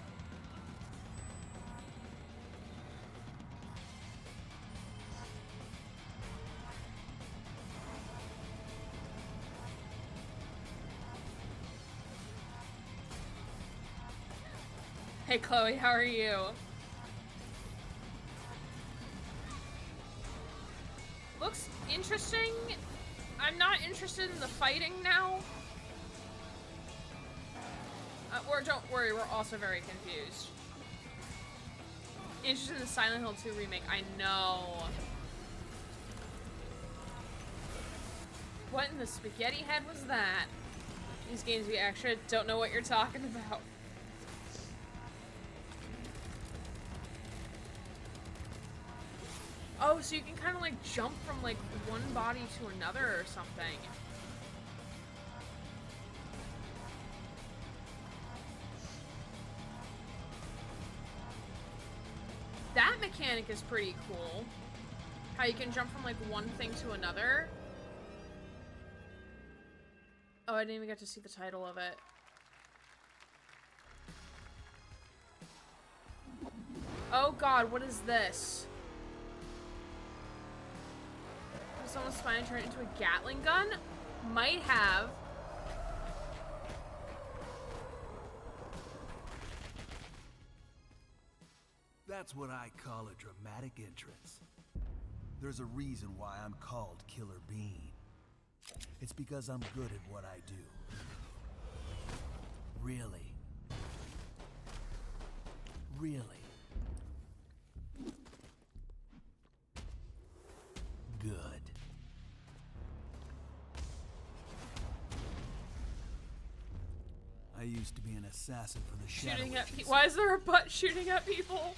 Hey, Chloe, how are you? Looks interesting. I'm not interested in the fighting now. Or don't worry, we're also very confused. Interested in the Silent Hill 2 remake. I know. What in the spaghetti head was that? These games we actually don't know what you're talking about. Oh, so you can kind of like jump from like one body to another or something. That mechanic is pretty cool. How you can jump from like one thing to another. Oh, I didn't even get to see the title of it. Oh god, what is this? Did someone's spine turn into a Gatling gun? Might have. That's what I call a dramatic entrance. There's a reason why I'm called Killer Bean. It's because I'm good at what I do. Really. Really. Good. I used to be an assassin for the Shadow Shooting at Agency, why is there a butt shooting at people?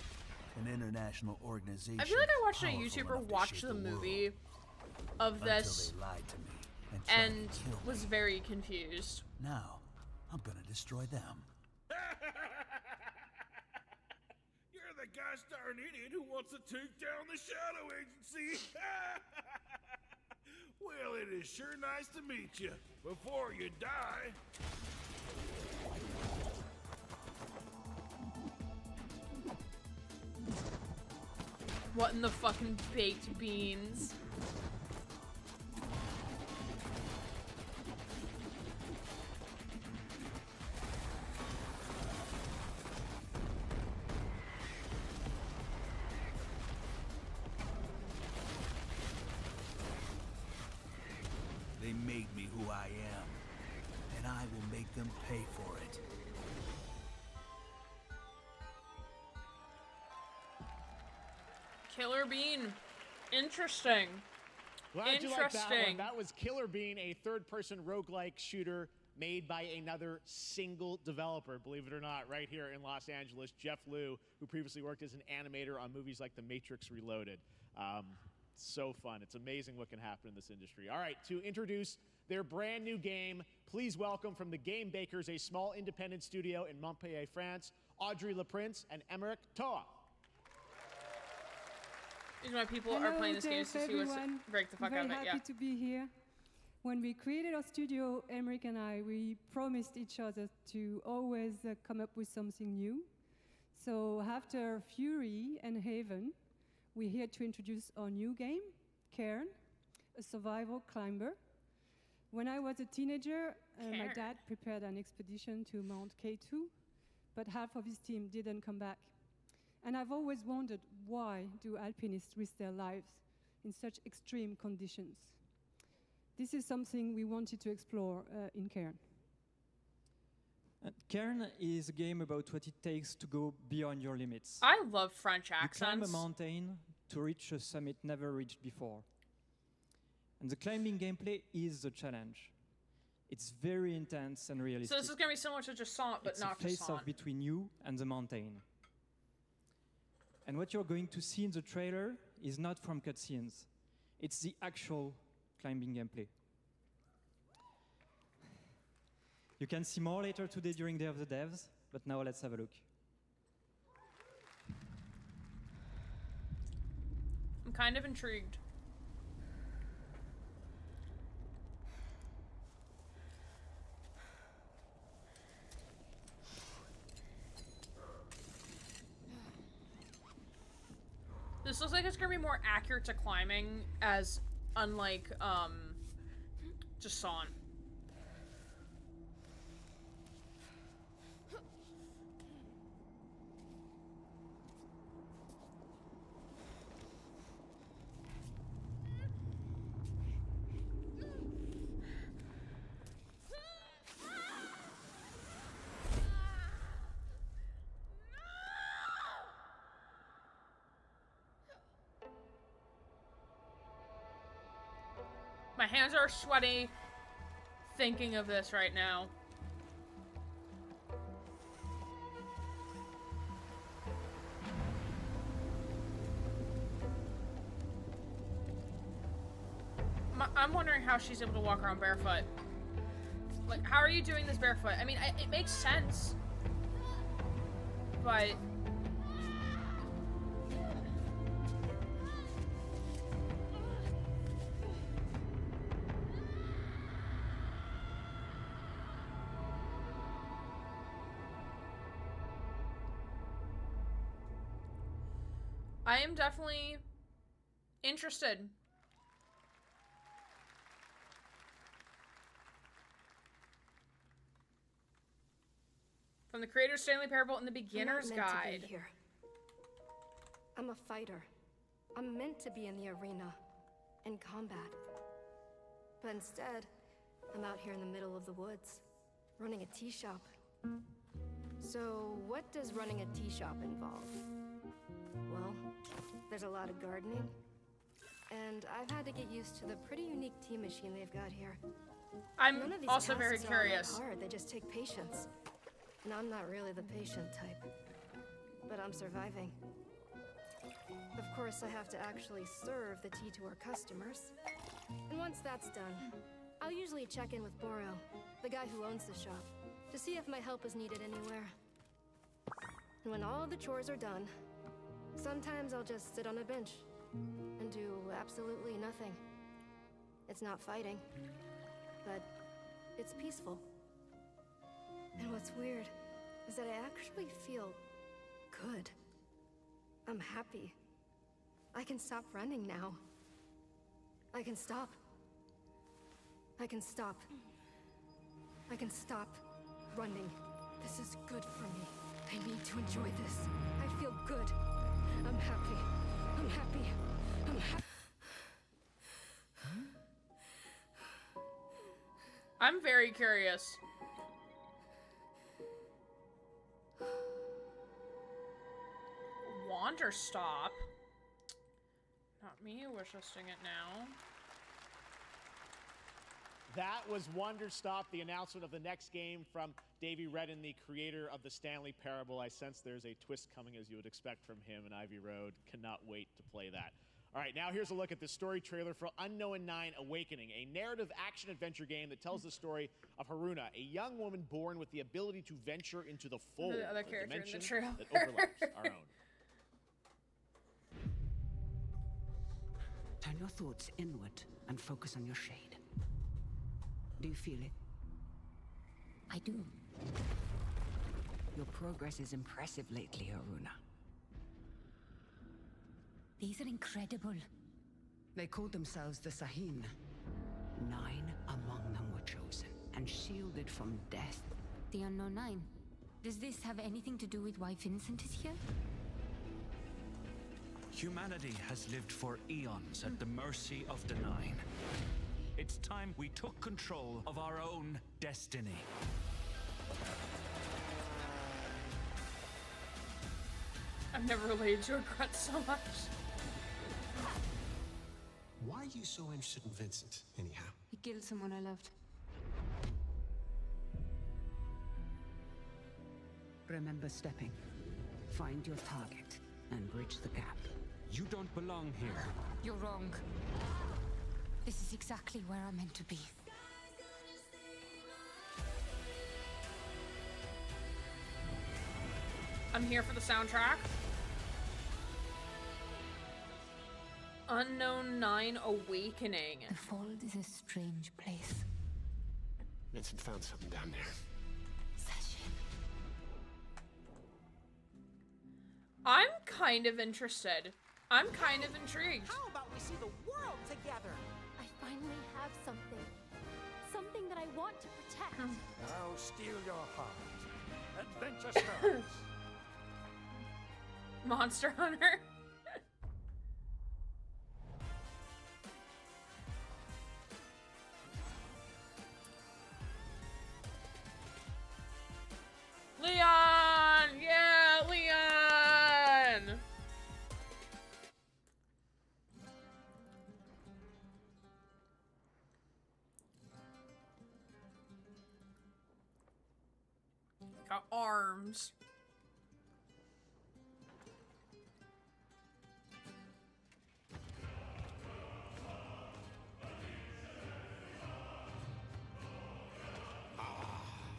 an international organization. I feel like I watched a powerful YouTuber enough to watch shake the world movie of until this they lied to me and tried and to kill me. was very confused. Now, I'm gonna destroy them. You're the gosh-darn idiot who wants to take down the Shadow Agency. Well, it is sure nice to meet you. Before you die. What in the fucking baked beans? They made me who I am, and I will make them pay for it. Killer Bean. Interesting. Glad you liked that one. That was Killer Bean, a third-person roguelike shooter made by another single developer, believe it or not, right here in Los Angeles, Jeff Liu, who previously worked as an animator on movies like The Matrix Reloaded. So fun. It's amazing what can happen in this industry. All right, to introduce their brand new game, please welcome from the Game Bakers, a small independent studio in Montpellier, France, Audrey LaPrince and Emmerich Toa. These are my people are playing this game to see what's break the fuck out of it. Very happy to be here. When we created our studio, Emmerich and I, we promised each other to always come up with something new. So after Fury and Haven, we're here to introduce our new game, Cairn, a survival climber. When I was a teenager, my dad prepared an expedition to Mount K2, but half of his team didn't come back. And I've always wondered, why do alpinists risk their lives in such extreme conditions? This is something we wanted to explore in Cairn. Cairn is a game about what it takes to go beyond your limits. I love French accents. You climb a mountain to reach a summit never reached before. And the climbing gameplay is the challenge. It's very intense and realistic. So this is going to be similar to Descent, but not Descent. It's a face-off between you and the mountain. And what you're going to see in the trailer is not from cutscenes. It's the actual climbing gameplay. You can see more later today during Day of the Devs, but now let's have a look. I'm kind of intrigued. This looks like it's gonna be more accurate to climbing, as unlike Descent. My hands are sweaty thinking of this right now. I'm wondering how she's able to walk around barefoot. Like, how are you doing this barefoot? I mean, it makes sense, but... I am definitely interested. From the creator Stanley Parable and the Beginner's Guide. I'm not meant to be here. I'm a fighter. I'm meant to be in the arena, in combat. But instead, I'm out here in the middle of the woods, running a tea shop. So, what does running a tea shop involve? Well, there's a lot of gardening, and I've had to get used to the pretty unique tea machine they've got here. I'm None of these also very tasks are all that curious. hard. They just take patience. And I'm not really the patient type, but I'm surviving. Of course, I have to actually serve the tea to our customers. And once that's done, I'll usually check in with Boro, the guy who owns the shop, to see if my help is needed anywhere. And when all the chores are done, Sometimes I'll just sit on a bench and do absolutely nothing. It's not fighting, but it's peaceful. And what's weird is that I actually feel good. I'm happy. I can stop running now. I can stop. I can stop. I can stop running. This is good for me. I need to enjoy this. I feel good. I'm happy. I'm happy. I'm happy. I'm very curious. Wander stop. Not me wish-listing it now. That was Wonder Stop, the announcement of the next game from Davey Redden, the creator of the Stanley Parable. I sense there's a twist coming, as you would expect from him in Ivy Road. Cannot wait to play that. All right, now here's a look at the story trailer for Unknown 9 Awakening, a narrative action-adventure game that tells the story of Haruna, a young woman born with the ability to venture into the fold, The other a character in the dimension trailer. that overlaps our own. Turn your thoughts inward and focus on your shade. Do you feel it? I do. Your progress is impressive lately, Haruna. These are incredible. They called themselves the Sahin. 9 among them were chosen and shielded from death. The Unknown 9. Does this have anything to do with why Vincent is here? Humanity has lived for eons at the mercy of the Nine. It's time we took control of our own destiny. I've never related to a grunt so much. Why are you so interested in Vincent, anyhow? He killed someone I loved. Remember stepping. Find your target and bridge the gap. You don't belong here. You're wrong. This is exactly where I'm meant to be. I'm here for the soundtrack. Unknown 9 Awakening. The Fold is a strange place. Vincent found something down there. I'm kind of interested. I'm kind of intrigued. How about we see the world together? I finally have something. Something that I want to protect. Now steal your heart. Adventure starts. Monster Hunter. Leon! Yeah, Leon! Got arms.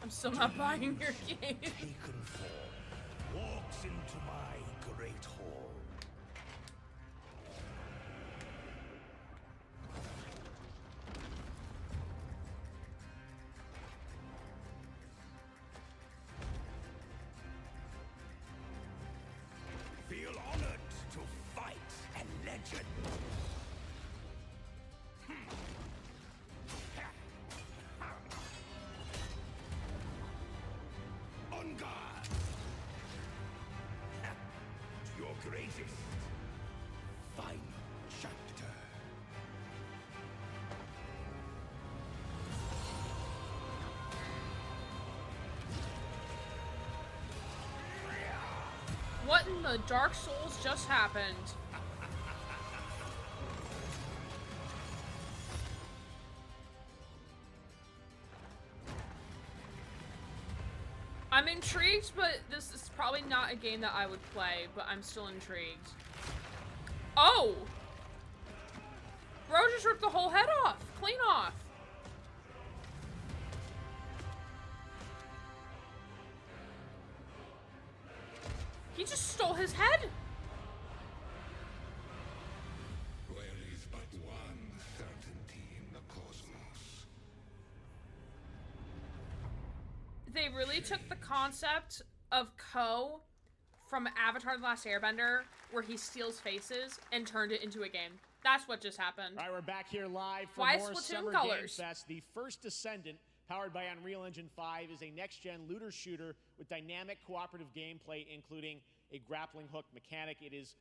I'm still not buying your game. Taken form, walks into my great hall. Feel honored to fight a legend. On guard! To your greatest final chapter. What in the Dark Souls just happened? I'm intrigued, but this is probably not a game that I would play, but I'm still intrigued. Oh! Bro just ripped the whole head off. Clean off. He just stole his head. took the concept of Ko from Avatar: The Last Airbender, where he steals faces, and turned it into a game. That's what just happened. All right, we're back here live for Why more Splatoon Summer colors? Game Fest. The first Descendant, powered by Unreal Engine 5, is a next-gen looter shooter with dynamic cooperative gameplay, including a grappling hook mechanic. It is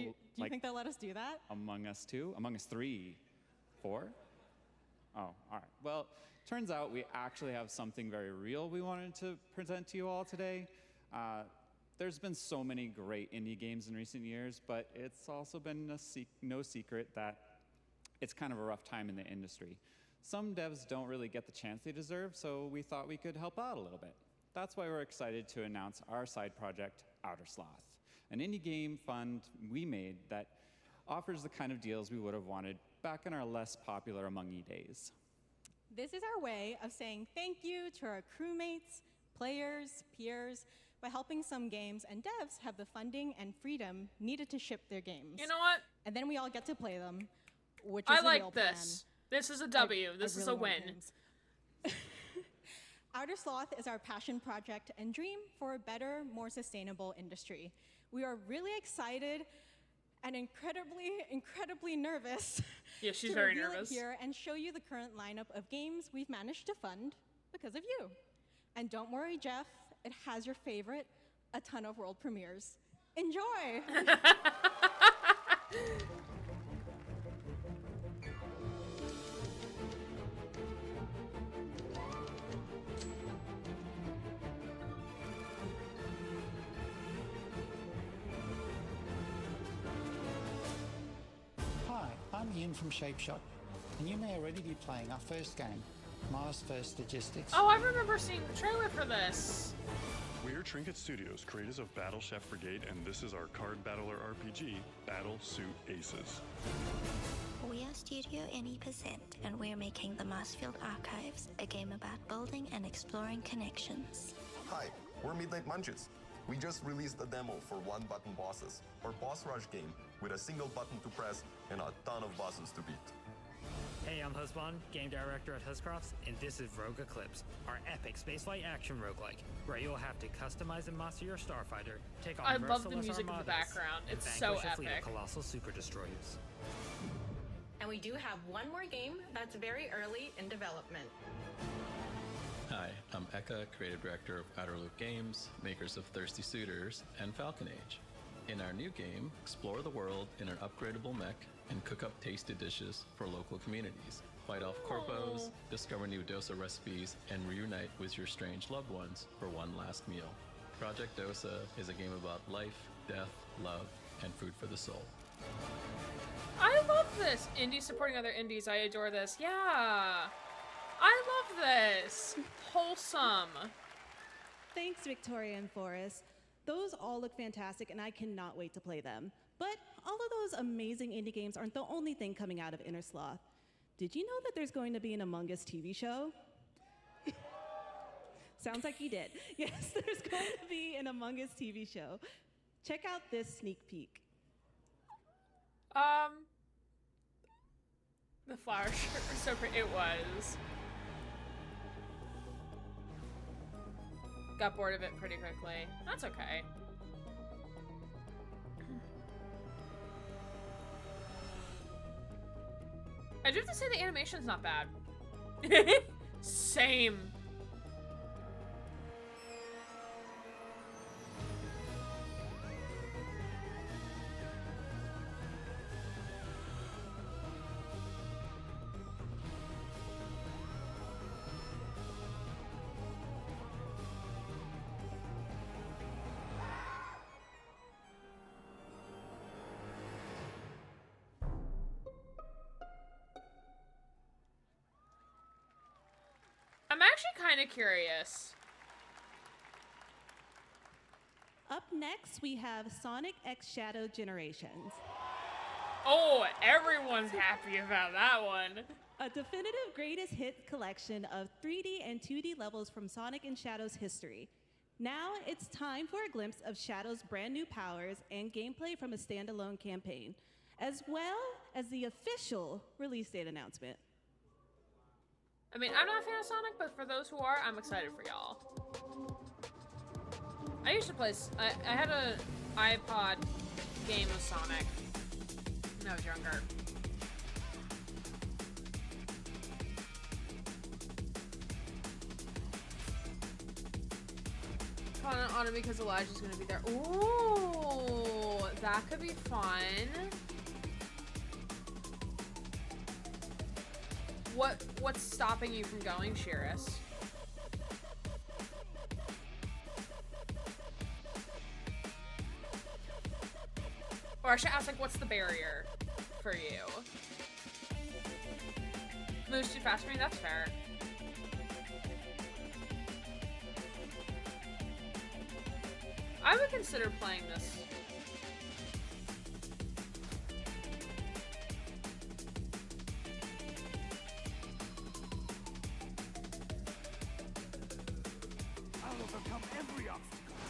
Do you think they'll let us do that? Among Us 2? Among Us 3? 4? Oh, all right. Well, turns out we actually have something very real we wanted to present to you all today. There's been so many great indie games in recent years, but it's also been no secret that it's kind of a rough time in the industry. Some devs don't really get the chance they deserve, so we thought we could help out a little bit. That's why we're excited to announce our side project, Outer Sloth, an indie game fund we made that offers the kind of deals we would have wanted back in our less popular Among E days. This is our way of saying thank you to our crewmates, players, peers, by helping some games and devs have the funding and freedom needed to ship their games. You know what? And then we all get to play them, which is I a like real this. This is a W. This is really a want win. games. Outer Sloth is our passion project and dream for a better, more sustainable industry. We are really excited and incredibly nervous Yeah, she's to very reveal nervous. it here and show you the current lineup of games we've managed to fund because of you. And don't worry, Jeff, it has your favorite, a ton of world premieres. Enjoy! Hi, I'm Ian from Shapeshot, and you may already be playing our first game, Mars-first logistics. Oh, I remember seeing the trailer for this. We're Trinket Studios, creators of Battle Chef Brigade, and this is our card battler RPG, Battle Suit Aces. We are Studio NE%, and we're making the Marsfield Archives, a game about building and exploring connections. Hi, we're Midnight Munches. We just released a demo for one-button bosses, our boss rush game with a single button to press and a ton of bosses to beat. Hey, I'm Husband, game director at Huscrofts, and this is Rogue Eclipse, our epic spaceflight action roguelike, where you'll have to customize and master your starfighter, take on I love the merciless music in the armadas, background. and It's so vanquish a fleet of epic. colossal super destroyers. And we do have one more game that's very early in development. Hi, I'm Eka, creative director of Outer Loop Games, makers of Thirsty Suitors and Falcon Age. In our new game, explore the world in an upgradable mech and cook up tasty dishes for local communities. Fight off corpos, discover new dosa recipes, and reunite with your strange loved ones for one last meal. Project Dosa is a game about life, death, love, and food for the soul. I love this. Indies supporting other indies. I adore this. Yeah. I love this. Wholesome. Thanks, Victoria and Forrest. Those all look fantastic, and I cannot wait to play them. But all of those amazing indie games aren't the only thing coming out of Inner Sloth. Did you know that there's going to be an Among Us TV show? Sounds like you did. Yes, there's going to be an Among Us TV show. Check out this sneak peek. The flower shirt was so pretty. It was. Got bored of it pretty quickly. That's okay. I do have to say the animation's not bad. Same. I'm actually kind of curious. Up next, we have Sonic X Shadow Generations. Oh, everyone's happy about that one. A definitive greatest hit collection of 3D and 2D levels from Sonic and Shadow's history. Now it's time for a glimpse of Shadow's brand new powers and gameplay from a standalone campaign, as well as the official release date announcement. I mean, I'm not a fan of Sonic, but for those who are, I'm excited for y'all. I used to play, I had an iPod game of Sonic when I was younger. Comment on it because Elijah's gonna be there. Ooh, that could be fun. What's stopping you from going, Shiris? Or I should ask, like, what's the barrier for you? Moves too fast for me? That's fair. I would consider playing this.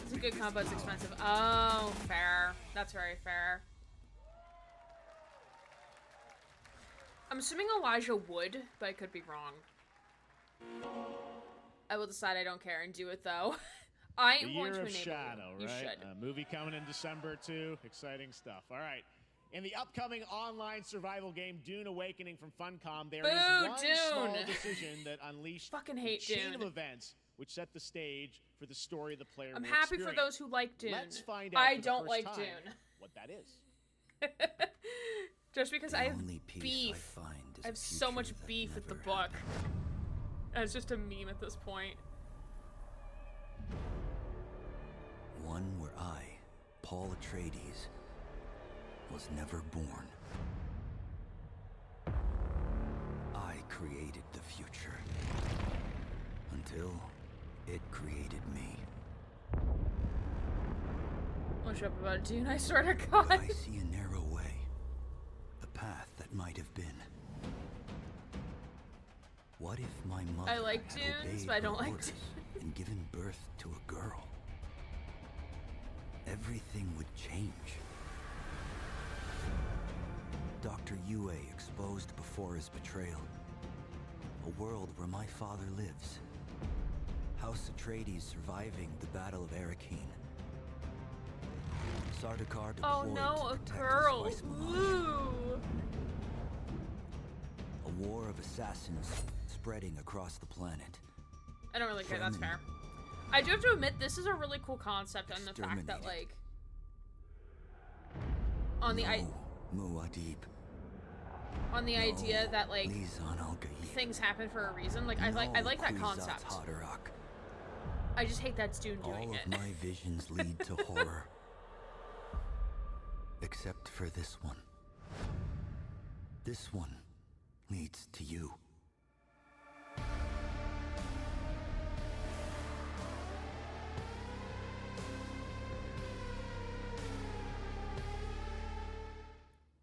It's a good combo, it's expensive. Oh, fair. That's very fair. I'm assuming Elijah would, but I could be wrong. I will decide I don't care and do it though. I am going to enable Shadow, you. right? You should. A movie coming in December too. Exciting stuff. All right. In the upcoming online survival game Dune Awakening from Funcom, there is one small decision that unleashed Fucking hate a chain Dune. of events which set the stage for the story the player I'm will happy for experience. those who like Dune. Let's find out I for the don't first like time Dune. what that is. Just because I have only peace beef. I find is I have a so future much that beef with the never book. It's just a meme at this point. One where I, Paul Atreides, was never born. I created the future. Until it created me. What's up about Dune? I swear to God. I see a narrow way. A path that might have been. What if my mother I like had Dunes, obeyed but I don't her like orders Dune. and given birth to a girl? Everything would change. Dr. Yue exposed before his betrayal. A world where my father lives. House Atreides surviving the Battle of Arrakeen. Sardaukar deployed Oh no, to a protect his girl. wife's Malaj. Ooh. A war of assassins spreading across the planet. I don't really care, that's fair. I do have to admit, this is a really cool concept, and the fact that, like, on the Muad'Dib. on the idea that, like, Lisan al-Gaib. things happen for a reason. Like, I like that concept. Haderach. I just hate that Dune doing All it. of my visions lead to horror. Except for this one. This one leads to you.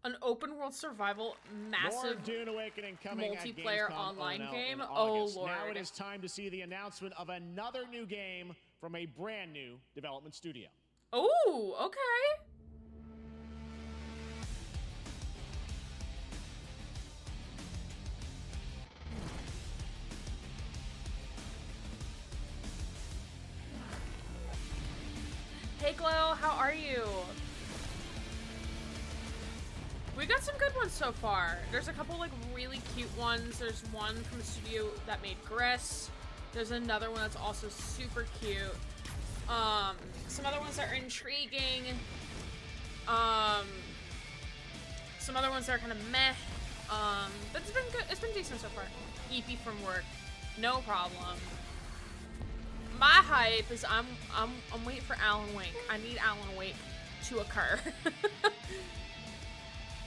An open world survival, More massive Dune Awakening coming multiplayer at Gamescom online ONL game. in Oh August. lord. Now it is time to see the announcement of another new game from a brand new development studio. Oh, okay. Hey Glow, how are you? We got some good ones so far. There's a couple like really cute ones. There's one from a studio that made Gris. There's another one that's also super cute. Some other ones that are intriguing. Some other ones that are kind of meh. But it's been good. It's been decent so far. EP from work, no problem. My hype is I'm waiting for Alan Wake. I need Alan Wake to occur.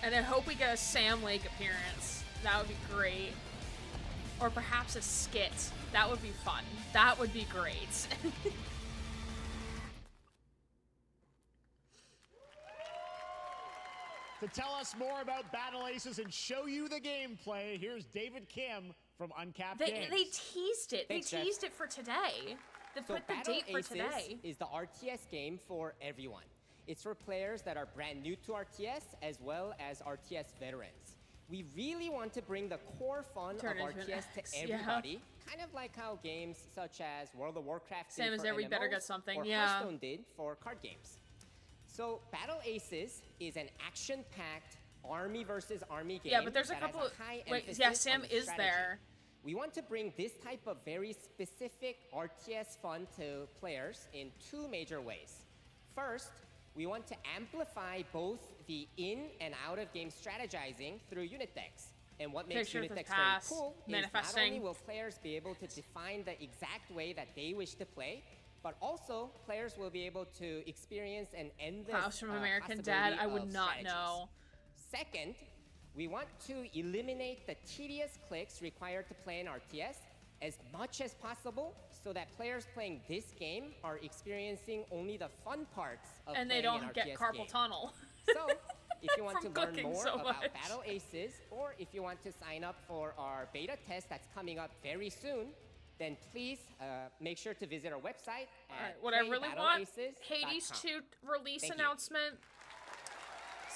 And I hope we get a Sam Lake appearance. That would be great. Or perhaps a skit. That would be fun. That would be great. To tell us more about Battle Aces and show you the gameplay, here's David Kim from Uncapped Games. They teased it. Thanks, they Jeff. teased it for today. They So put the Battle date for Aces today. is the RTS game for everyone. It's for players that are brand new to RTS as well as RTS veterans. We really want to bring the core fun Turn of into an RTS X, to yeah. everybody, kind of like how games such as World of Warcraft Same did as for every better MMOs, get something, or yeah. Hearthstone did for card games. So Battle Aces is an action-packed army versus army game. Yeah, but there's a that has couple. high Wait, emphasis yeah, Sam on the is strategy. there. We want to bring this type of very specific RTS fun to players in two major ways. First, we want to amplify both the in and out of game strategizing through unit decks. And what makes Picture unit of the decks very past, cool is not manifesting. only will players be able to define the exact way that they wish to play, but also players will be able to experience an endless Klaus from American Dad, I would of not strategies. know. Second, we want to eliminate the tedious clicks required to play an RTS as much as possible so that players playing this game are experiencing only the fun parts of And they playing don't an get RTS carpal game. tunnel. So, if you want to From learn cooking more so about much. Battle Aces, or if you want to sign up for our beta test that's coming up very soon, then please make sure to visit our website Alright, at what I really want, playbattleaces.com. Hades 2 release Thank you. announcement,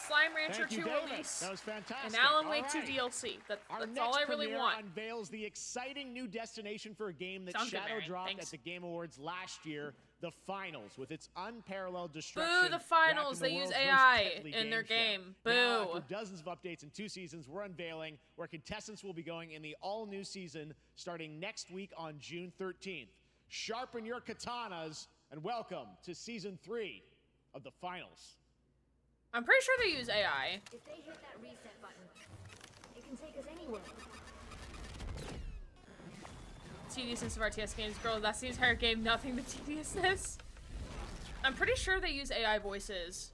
Slime Rancher Thank you, 2 David. release, That was fantastic. and Alan All Wake 2 right. DLC. That's Our all next I really premiere want. unveils the exciting new destination for a game that Sounds good, Shadow Baron. dropped Thanks. at the Game Awards last year, the Finals, with its unparalleled destruction. Boo, the Finals. wrapped in They the use world's AI most deadly in their show. game. Now, Boo. after dozens of updates and 2 seasons, we're unveiling where contestants will be going in the all-new season starting next week on June 13th. Sharpen your katanas and welcome to Season 3 of the Finals. I'm pretty sure they use AI. If they hit that reset button, it can take us anywhere. Tediousness of RTS games, girl. That's the entire game. Nothing but tediousness. I'm pretty sure they use AI voices,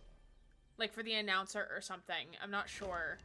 like for the announcer or something. I'm not sure.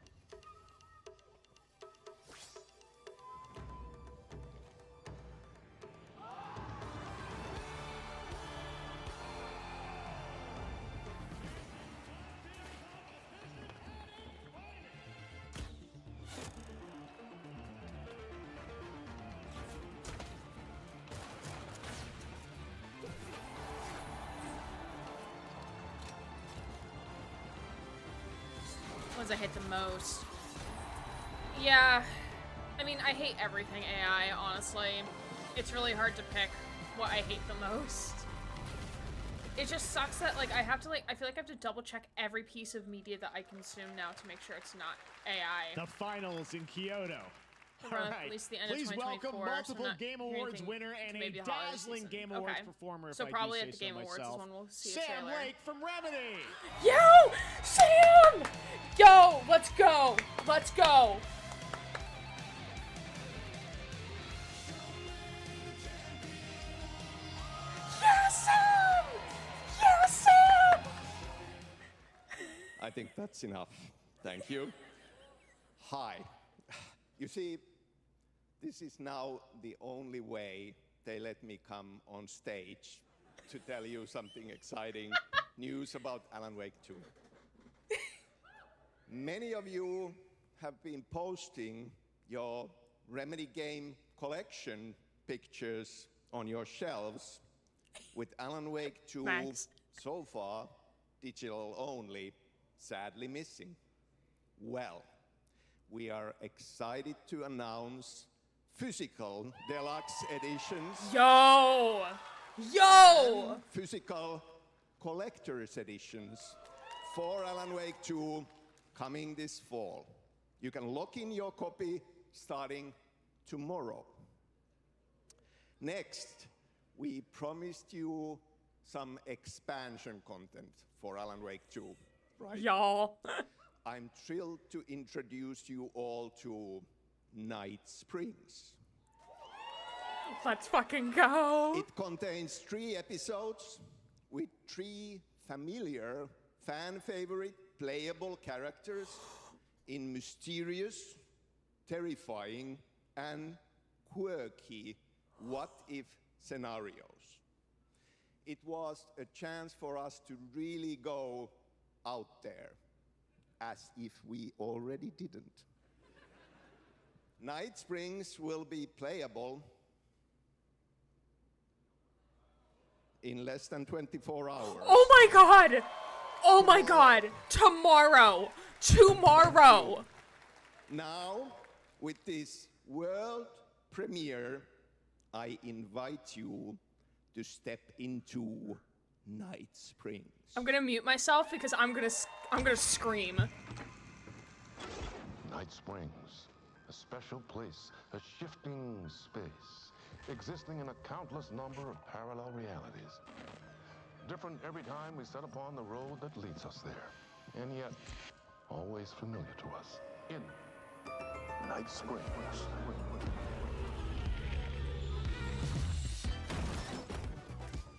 ones I hate the most. Yeah, I mean, I hate everything AI, honestly. It's really hard to pick what I hate the most. It just sucks that, like, I feel like I have to double check every piece of media that I consume now to make sure it's not AI. The finals in Kyoto. All All right. right, At least the end of please 2024, welcome multiple so I'm Game not Awards hearing winner and a maybe the holiday dazzling season. Game Awards Okay. performer. So if probably I do at the say Game so Awards is myself. when we'll see a Sam trailer. Lake from Remedy. Yo, Sam! Yo, let's go. Let's go. Yes, Sam! Yes, Sam! I think that's enough. Thank you. Hi. You see, this is now the only way they let me come on stage to tell you something exciting news about Alan Wake 2. Many of you have been posting your Remedy game collection pictures on your shelves with Alan Wake 2 Max. so far digital only, sadly missing. Well, we are excited to announce physical deluxe editions. Yo! Yo! And physical collector's editions for Alan Wake 2 coming this fall. You can lock in your copy starting tomorrow. Next, we promised you some expansion content for Alan Wake 2, right? Y'all. I'm thrilled to introduce you all to Night Springs. Let's fucking go. It contains 3 episodes with 3 familiar, fan-favorite, playable characters in mysterious, terrifying, and quirky what-if scenarios. It was a chance for us to really go out there, as if we already didn't. Night Springs will be playable in less than 24 hours. Oh my god! Oh my god! Tomorrow! Tomorrow! Now, with this world premiere, I invite you to step into Night Springs. I'm gonna mute myself because I'm gonna scream. Night Springs, a special place, a shifting space, existing in a countless number of parallel realities. Different every time we set upon the road that leads us there, and yet always familiar to us. In Night Springs.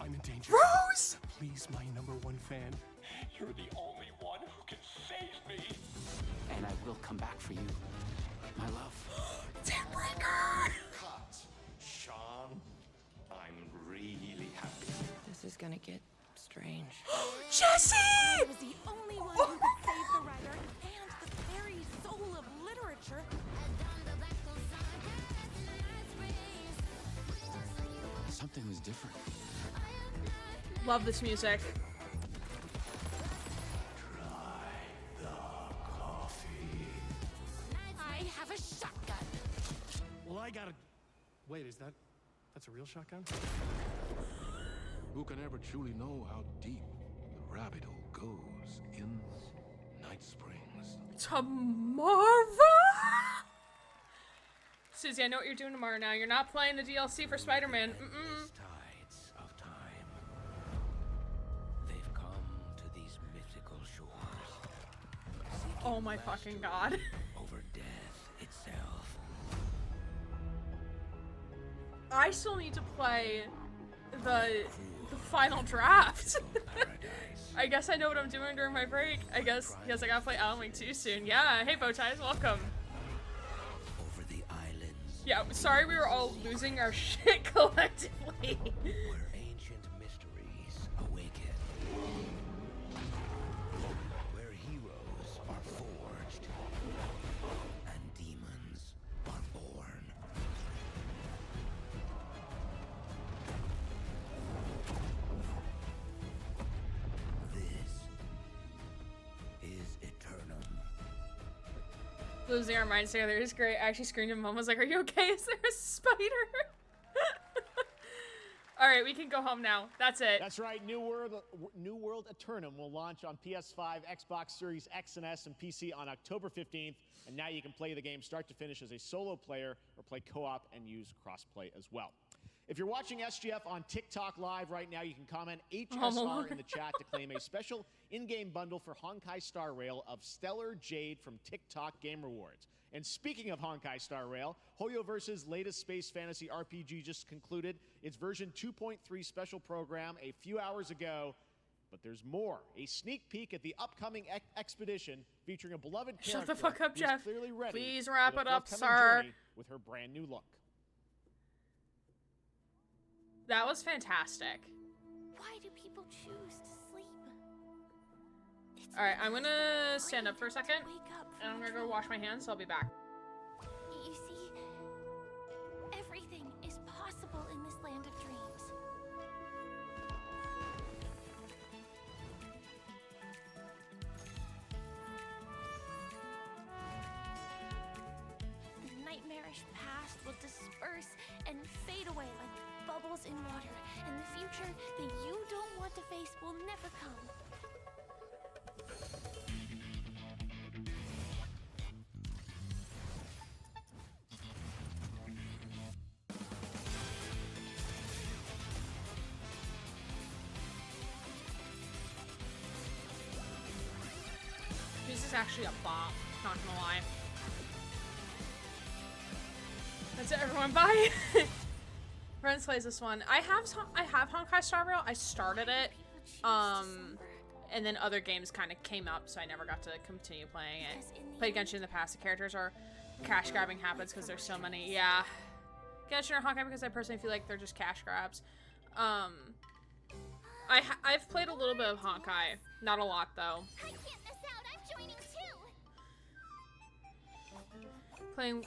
I'm in danger. Rose! Please, my #1 fan. You're the only one who can save me. And I will come back for you, my love. Timebreaker! Cut. Sean, I'm really happy. This is gonna get strange. Jesse! I was the only one who could save the writer and the very soul of literature. Something was different. Love this music. I have a shotgun. Well, I gotta... Wait, that's a real shotgun? Who can ever truly know how deep the rabbit hole goes in Night Springs? Tomorrow? Susie, I know what you're doing tomorrow now. You're not playing the DLC for Spider-Man. Tides of time. They've come to these mythical shores. Oh my fucking god. Over death itself. I still need to play the final draft. I guess I know what I'm doing during my break. I guess I gotta play Alan Wake 2 soon. Yeah, hey Bowties, welcome. Over the islands. Yeah, sorry we were all losing our shit collectively. Where ancient mysteries awaken. Where heroes are forged. And demons are born. This is Eternum. Losing our minds together is great. I actually screamed at Mom. Was like, "Are you okay? Is there a spider?" All right, we can go home now. That's it. That's right. New World Eternum will launch on PS5, Xbox Series X and S, and PC on October 15th. And now you can play the game start to finish as a solo player or play co-op and use cross-play as well. If you're watching SGF on TikTok Live right now, you can comment HSR in the chat to claim a special in-game bundle for Honkai Star Rail of Stellar Jade from TikTok Game Rewards. And speaking of Honkai Star Rail, Hoyoverse's latest space fantasy RPG just concluded its version 2.3 special program a few hours ago. But there's more. A sneak peek at the upcoming expedition featuring a beloved character. Shut the fuck up, Jeff. Clearly ready Please wrap for it the up, forthcoming sir. journey with her brand new look. That was fantastic. Why do people choose to sleep? All right, I'm gonna stand up for a second, and I'm gonna go wash my hands, so I'll be back. You see, everything is possible in this land of dreams. The nightmarish past will disperse and fade away like bubbles in water, and the future that you don't want to face will never come. This is actually a bop, not gonna lie. That's it, everyone, bye! Friends plays this one. I have Honkai Star Rail. I started it, and then other games kind of came up, so I never got to continue playing it. Played Genshin in the past. The characters are cash grabbing habits because there's so many. Yeah, Genshin or Honkai because I personally feel like they're just cash grabs. I've played a little bit of Honkai, not a lot though. I can't miss out. I'm joining too. Playing,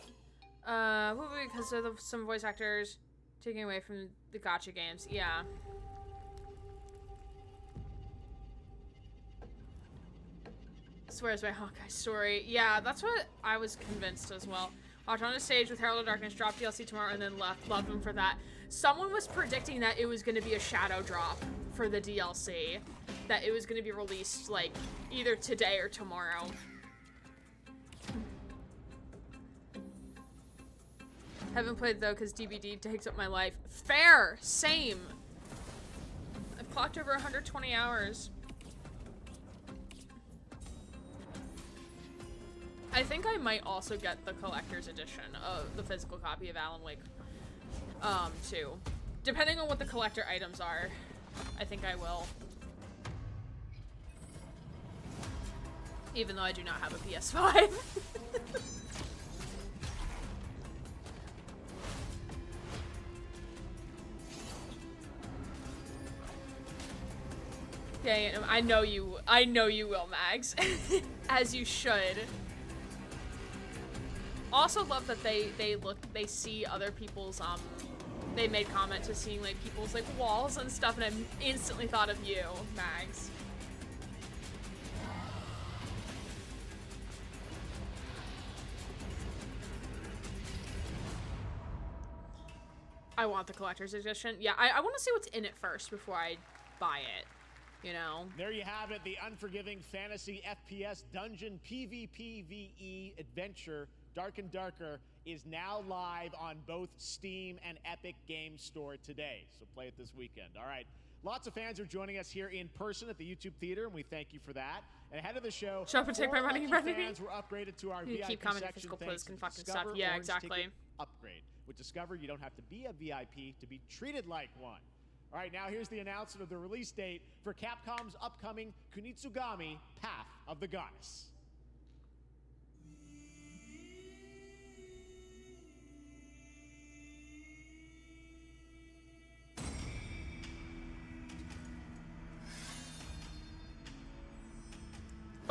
because of some voice actors taking away from the gacha games. Yeah. Swears by Hawkeye story. Yeah, that's what I was convinced as well. Walked on a stage with Herald of Darkness, dropped DLC tomorrow, and then left. Love him for that. Someone was predicting that it was going to be a shadow drop for the DLC. That it was going to be released, like, either today or tomorrow. Haven't played though because DBD takes up my life. Fair! Same! I've clocked over 120 hours. I think I might also get the collector's edition of the physical copy of Alan Wake too. Depending on what the collector items are, I think I will. Even though I do not have a PS5. Okay, I know you will, Mags. As you should. Also love that they see other people's they made comment to seeing like people's like walls and stuff, and I instantly thought of you, Mags. I want the collector's edition. Yeah, I want to see what's in it first before I buy it. You know? There you have it, the unforgiving fantasy FPS dungeon PvPvE adventure Dark and Darker is now live on both Steam and Epic Games Store today. So play it this weekend. All right. Lots of fans are joining us here in person at the YouTube Theater, and we thank you for that. And ahead of the show, shop and take my money, fans were upgraded to our you VIP keep commenting section. Physical Plays can fucking Discover stop. Yeah, Orange exactly. Ticket upgrade. With Discover, you don't have to be a VIP to be treated like one. All right, now here's the announcement of the release date for Capcom's upcoming Kunitsugami Path of the Goddess.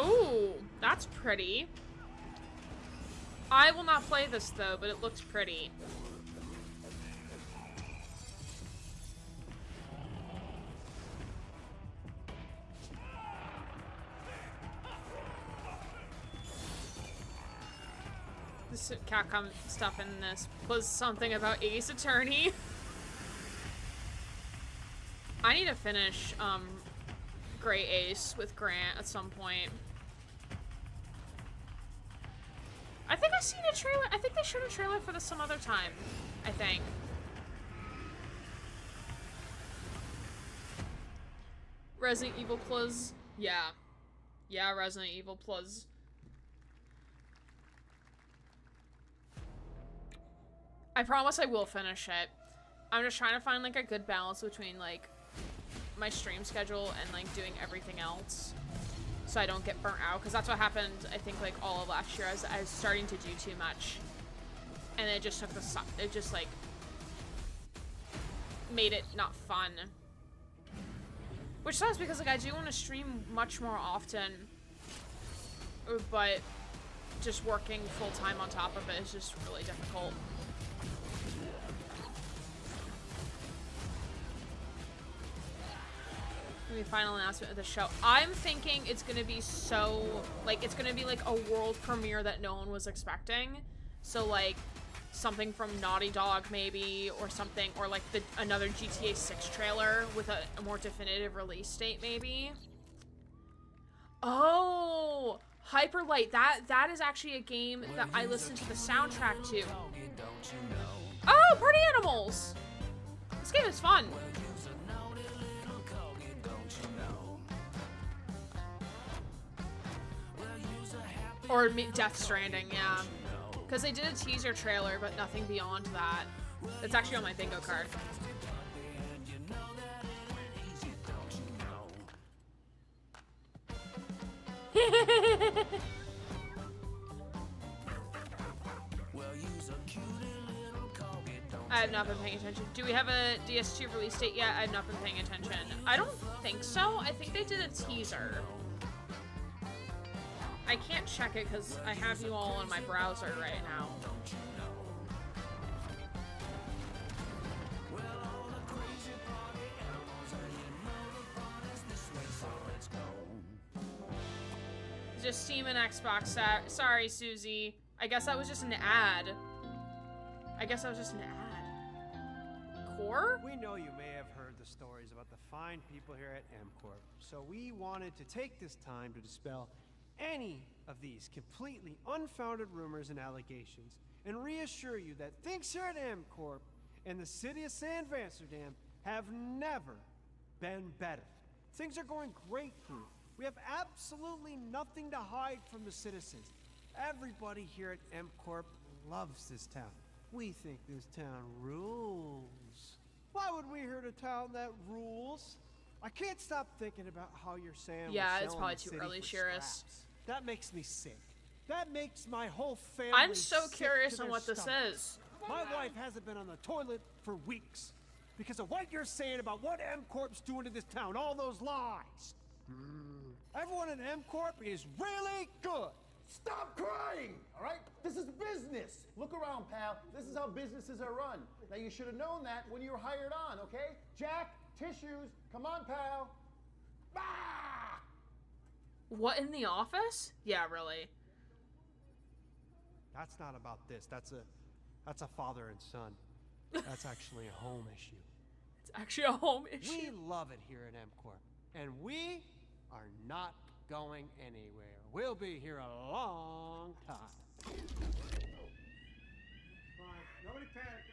Ooh, that's pretty. I will not play this though, but it looks pretty. this Capcom stuff in this was something about Ace Attorney. I need to finish Gray Ace with Grant at some point. I think I've seen a trailer. I think they showed a trailer for this some other time. I think. Resident Evil Plus. Yeah. Yeah, Resident Evil Plus. I promise I will finish it. I'm just trying to find like a good balance between like my stream schedule and like doing everything else so I don't get burnt out, because that's what happened I think like all of last year. I was starting to do too much and it just took it just like made it not fun, which sucks because like I do want to stream much more often, but just working full-time on top of it is just really difficult. The final announcement of the show. I'm thinking it's gonna be so, like, it's gonna be like a world premiere that no one was expecting. So like something from Naughty Dog maybe, or something, or like another GTA 6 trailer with a more definitive release date maybe. Oh, Hyper Light. That is actually a game that I listened to the soundtrack to. Oh, Party Animals. This game is fun. Or Death Stranding, yeah. Because they did a teaser trailer, but nothing beyond that. It's actually on my bingo card. I have not been paying attention. Do we have a DS2 release date yet? I have not been paying attention. I don't think so. I think they did a teaser. I can't check it because I have you all in my browser right now. Just Steam and Xbox. Sorry, Susie. I guess that was just an ad. Core? We know you may have heard the stories about the fine people here at MCorp, so we wanted to take this time to dispel any of these completely unfounded rumors and allegations and reassure you that things here at MCorp and the city of San Vansterdam have never been better. Things are going great here. We have absolutely nothing to hide from the citizens. Everybody here at MCorp loves this town. We think this town rules. Why would we hurt a town that rules? I can't stop thinking about how you're saying. Yeah, it's probably too early, Shirris. That makes me sick. That makes my whole family I'm so sick curious to on their what this stomachs. is. My wife hasn't been on the toilet for weeks because of what you're saying about what MCorp's doing to this town, all those lies. Everyone in MCorp is really good. Stop crying, all right? This is business. Look around, pal. This is how businesses are run. Now, you should have known that when you were hired on, okay? Jack, tissues. Come on, pal. Ah! What, in the office? Yeah, really. That's not about this. That's a father and son. That's actually a home issue. It's actually a home issue. We love it here at MCorp, and we are not going anywhere. We'll be here a long time. Nobody panic.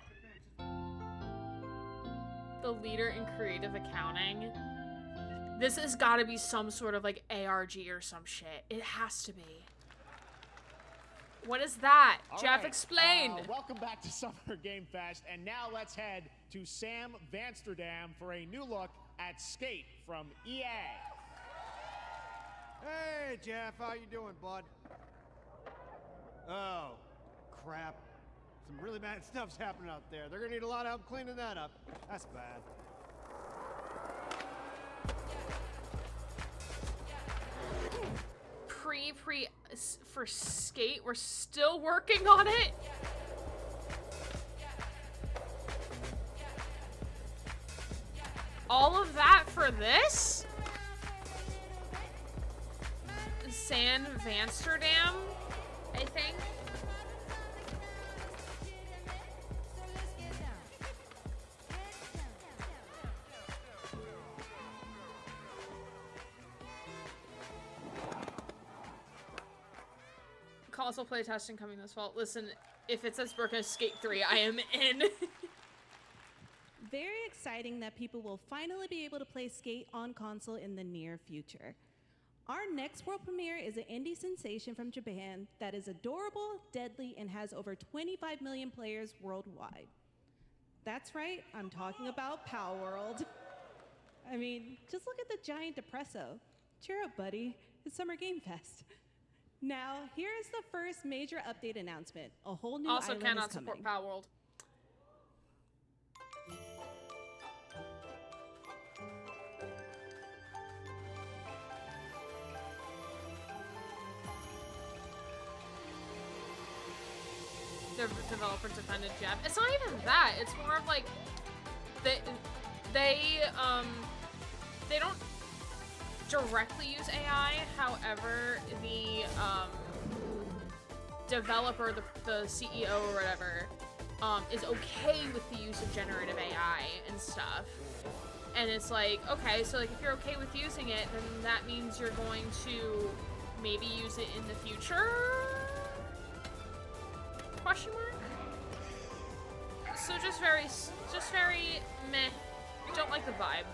The leader in creative accounting. This has got to be some sort of like ARG or some shit. It has to be. What is that? All Jeff, right, explain. Welcome back to Summer Game Fest, and now let's head to Sam Vansterdam for a new look at Skate from EA. Hey, Jeff, how you doing, bud? Oh, crap. Some really bad stuff's happening out there. They're gonna need a lot of help cleaning that up. That's bad. For Skate, we're still working on it. All of that for this? San Vansterdam, I think. Console playtesting coming this fall. Listen, if it says Broken Skate 3, I am in. Very exciting that people will finally be able to play Skate on console in the near future. Our next world premiere is an indie sensation from Japan that is adorable, deadly, and has over 25 million players worldwide. That's right, I'm talking about Palworld. I mean, just look at the giant Depresso. Cheer up, buddy. It's Summer Game Fest. Now, here is the first major update announcement. A whole new Also island cannot is coming. support Palworld. The developer defended Jeff. It's not even that. It's more of like they don't directly use AI. However, the developer, the CEO or whatever, is okay with the use of generative AI and stuff. And it's like, okay, so like if you're okay with using it, then that means you're going to maybe use it in the future? Question mark? So just very meh. Don't like the vibe.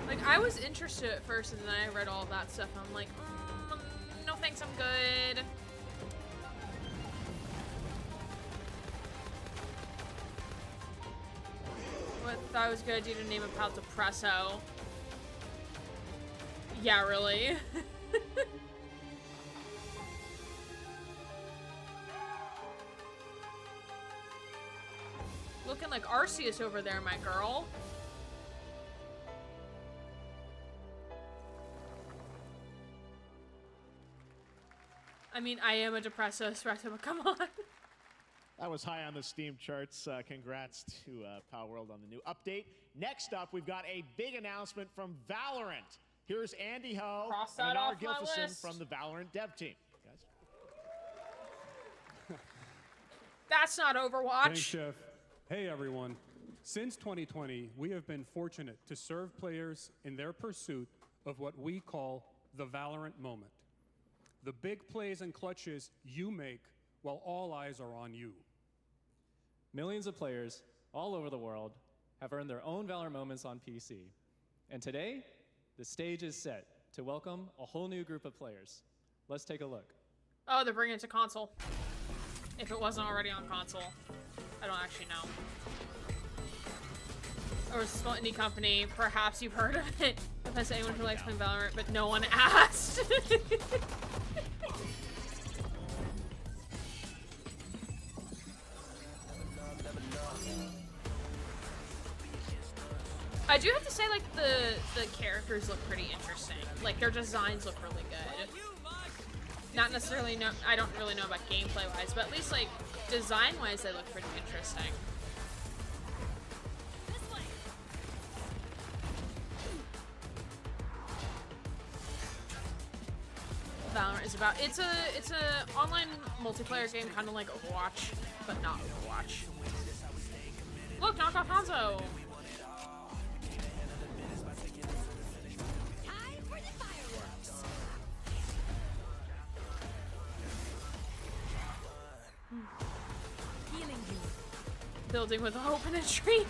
Like, I was interested at first, and then I read all of that stuff, and I'm like, no thanks, I'm good. What thought I was a good idea to name a pal Depresso. Yeah, really? Looking like Arceus over there, my girl. I mean, I am a Depresso espresso, but come on. That was high on the Steam charts. Congrats to Palworld on the new update. Next up, we've got a big announcement from Valorant. Here's Andy Ho Cross and that Anar off my Gilfison list. from the Valorant dev team. Guys. That's not Overwatch. Thanks, Chef. Hey, everyone. Since 2020, we have been fortunate to serve players in their pursuit of what we call the Valorant moment. The big plays and clutches you make while all eyes are on you. Millions of players all over the world have earned their own Valorant moments on PC. And today, the stage is set to welcome a whole new group of players. Let's take a look. Oh, they're bringing it to console. If it wasn't already on console. I don't actually know. Or it's a small indie company. Perhaps you've heard of it. Depends on anyone who likes playing Valorant, but no one asked. I do have to say, like, the characters look pretty interesting. Like, their designs look really good. Not necessarily, I don't really know about gameplay-wise, but at least, like, design-wise, they look pretty interesting. Valorant is about, it's a online multiplayer game, kind of like Overwatch, but not Overwatch. Look, knockoff Hanzo! Building with hope and a dream.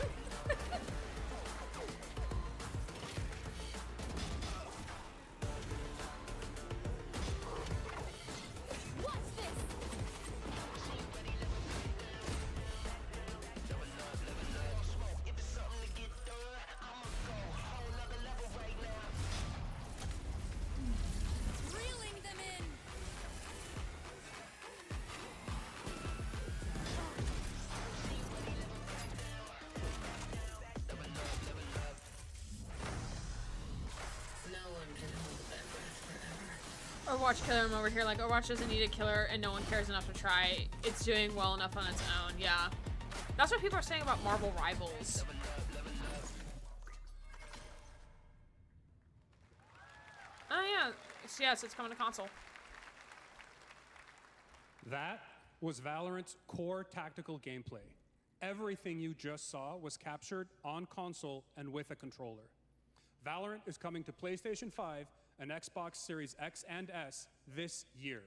Overwatch killer, I'm over here like Overwatch doesn't need a killer and no one cares enough to try. It's doing well enough on its own, yeah. That's what people are saying about Marvel Rivals. Oh yeah, yes, it's coming to console. That was Valorant's core tactical gameplay. Everything you just saw was captured on console and with a controller. Valorant is coming to PlayStation 5 and Xbox Series X and S this year.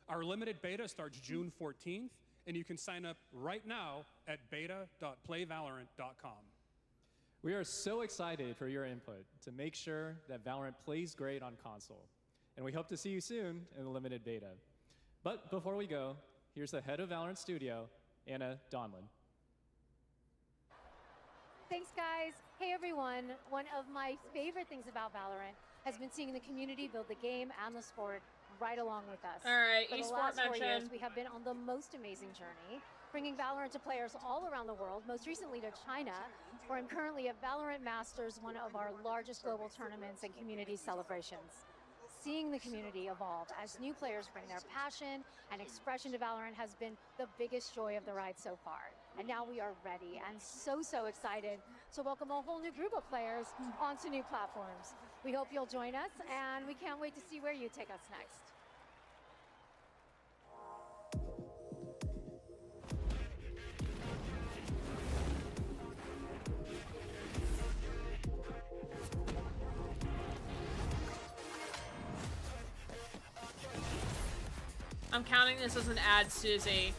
Our limited beta starts June 14th, and you can sign up right now at beta.playvalorant.com. We are so excited for your input to make sure that Valorant plays great on console. And we hope to see you soon in the limited beta. But before we go, here's the head of Valorant Studio, Anna Donlin. Thanks, guys. Hey, everyone. One of my favorite things about Valorant has been seeing the community build the game and the sport right along with us. All right, For the eSport last 4 years, mention. we have been on the most amazing journey, bringing Valorant to players all around the world, most recently to China, where I'm currently at Valorant Masters, one of our largest global tournaments and community celebrations. Seeing the community evolve as new players bring their passion and expression to Valorant has been the biggest joy of the ride so far. And now we are ready and so excited to welcome a whole new group of players onto new platforms. We hope you'll join us, and we can't wait to see where you take us next. I'm counting this as an ad, Susie.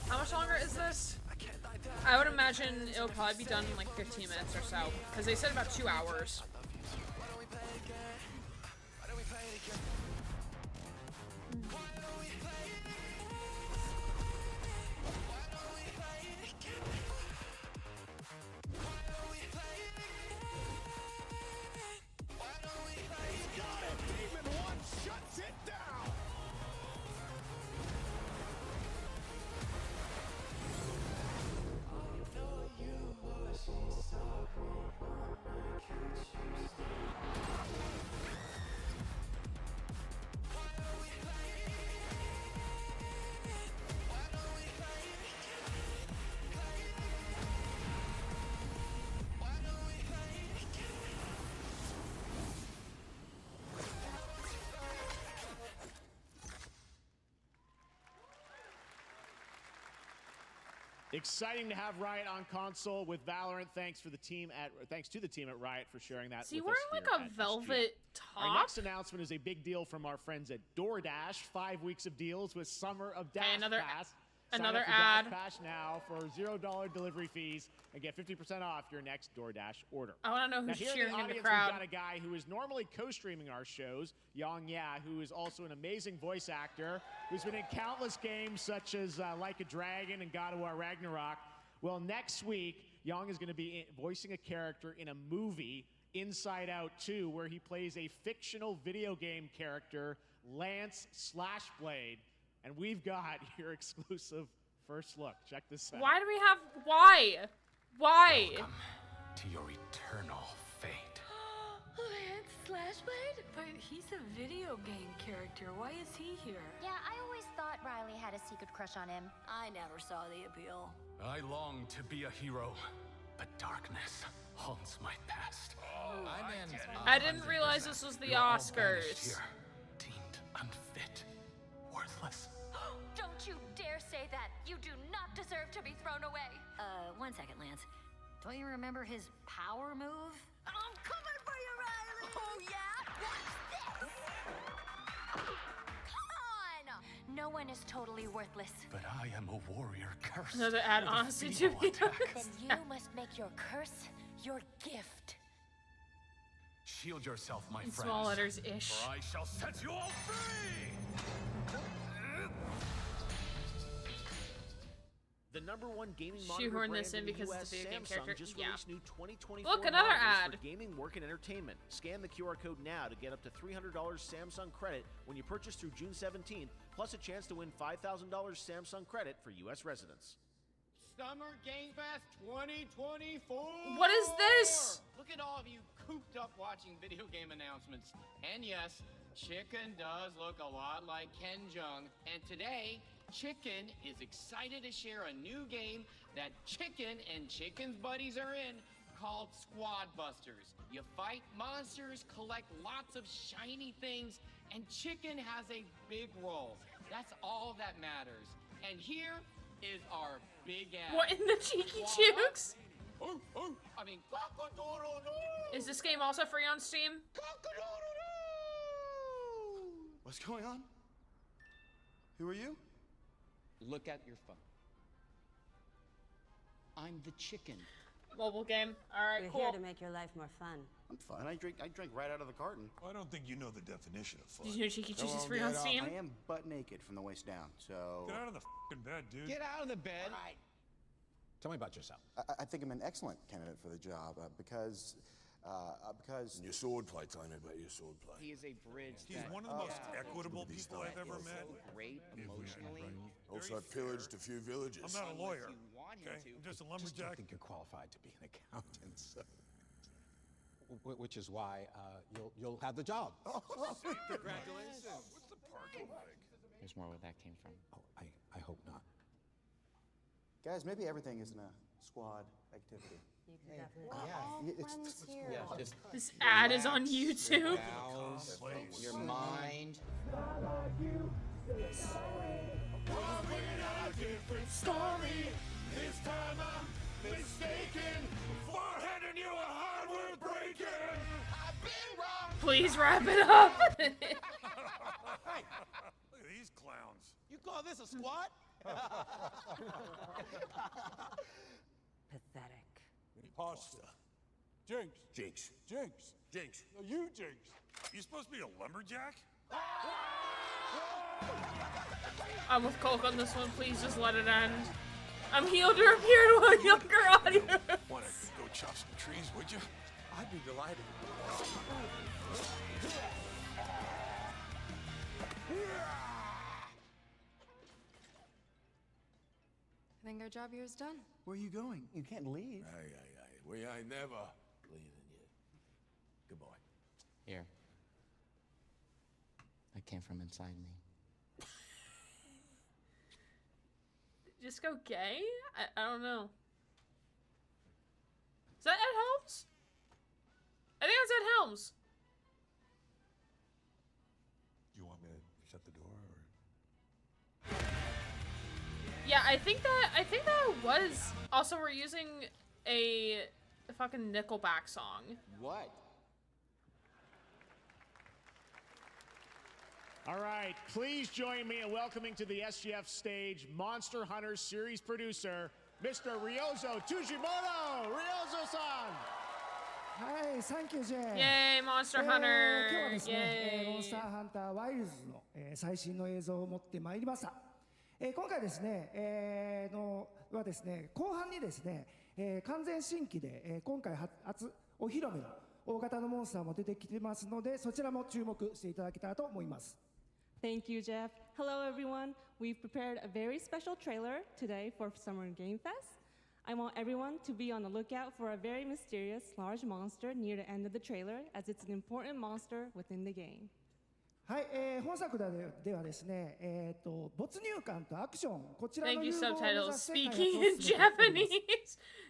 How much longer is this? I would imagine it'll probably be done in like 15 minutes or so, because they said about 2 hours. Exciting to have Riot on console with Valorant. Thanks to the team at Riot for sharing that. Is he with us wearing here like a at velvet SG. top? Our next announcement is a big deal from our friends at DoorDash. 5 weeks of deals with Summer of Dash Pass. Sign another up for ad. Dash Pass now for $0 delivery fees and get 50% off your next DoorDash order. I want to know Now, who's here cheering in the in the audience, crowd. we've got a guy who is normally co-streaming our shows, Yang Ya, who is also an amazing voice actor, who's been in countless games such as Like a Dragon and God of War Ragnarok. Well, next week, Yang is going to be voicing a character in a movie, Inside Out 2, where he plays a fictional video game character, Lance Slashblade. And we've got your exclusive first look. Check this out. Why do we have... Why? Why? Welcome to your eternal fate. Lance Slashblade? But he's a video game character. Why is he here? Yeah, I always thought Riley had a secret crush on him. I never saw the appeal. I long to be a hero, but darkness haunts my past. I didn't realize this was the You're all banished Oscars. here, deemed unfit, worthless. Don't you dare say that! You do not deserve to be thrown away! 1 second, Lance. Don't you remember his power move? I'm coming for you, Riley! Oh yeah? What's this? Come on! No one is totally worthless. But I am a warrior cursed. Another ad, with honestly, to feeble be attacks. Then you must make your curse your gift. Shield yourself, my In friends. small letters, ish. For I shall set you all free! The #1 gaming monitor Shoehorn brand this in the because US, it's a video game Samsung, character. just Yeah. released new 2024 Look, another monitors ad. for gaming, work, and entertainment. Scan the QR code now to get up to $300 Samsung credit when you purchase through June 17th, plus a chance to win $5,000 Samsung credit for U.S. residents. Summer Game Fest 2024! What is this? Look at all of you cooped up watching video game announcements. And yes, Chicken does look a lot like Ken Jeong. And today, Chicken is excited to share a new game that Chicken and Chicken's buddies are in called Squad Busters. You fight monsters, collect lots of shiny things, and Chicken has a big role. That's all that matters. And here is our big ass. What in the Cheeky Chooks? I mean, Is this game also free on Steam? What's going on? Who are you? Look at your phone. I'm the chicken. Mobile game. All right, We're cool. here to make your life more fun. I'm fine. I drink right out of the carton. I don't think you know the definition of fun. Did you know Cheeky Chooks is Go free on get off. Steam? I am butt naked from the waist down, so... Get out of the f***ing bed, dude. Get out of the bed. Tell me about yourself. I think I'm an excellent candidate for the job because... Your swordplay, tell me about your swordplay. He is a bridge. He's one of the most equitable people I've ever met. Great emotionally. Also, I pillaged a few villages. I'm not a lawyer. Okay, I'm just a I lumberjack. don't think you're qualified to be an accountant, so. Which is why you'll have the job. Congratulations. What's the parking like? There's more where that came from. Oh, I hope not. Guys, maybe everything isn't a squad activity. You could definitely. Yeah, All friends here. Yeah, just This ad is on YouTube. Vows, your mind. Story. This time I'm mistaken for handing you a hardware breaking. I've been wrong. Please wrap it up. Hey, look at these clowns. You call this a squad? Pathetic. Pasta. Jinx. Jinx. Jinx. Jinx. No, you Jinx. You supposed to be a lumberjack? I'm with Coke on this one. Please just let it end. I'm healed to appear to a younger audience. Want to go chop some trees, would you? I'd be delighted. I think our job here is done. Where are you going? You can't leave. We ain't never leaving you. Goodbye. Here. That came from inside me. Just go gay? I don't know. Is that Ed Helms? I think that's Ed Helms. You want me to shut the door, or? Yeah, I think that was also we're using a fucking Nickelback song. What? All right, please join me in welcoming to the SGF stage Monster Hunter series producer, Mr. Ryozo Tujimoto. Ryozo-san. はい、サンキュージェイ。 Yay, Monster 今日は Hunter. ですね、 Yay. モンスターハンターワイルズの、最新の映像を持ってまいりました。今回ですね、はですね、後半にですね、完全新規で、今回初お披露目の大型のモンスターも出てきてますので、そちらも注目していただけたらと思います。 Thank you, Jeff. Hello, everyone. We've prepared a very special trailer today for Summer Game Fest. I want everyone to be on the lookout for a very mysterious large monster near the end of the trailer, as it's an important monster within the game. はい、本作ではですね、没入感とアクション、こちらの Thank you, 融合を目指 subtitles. して開 Speaking 発を in 進めて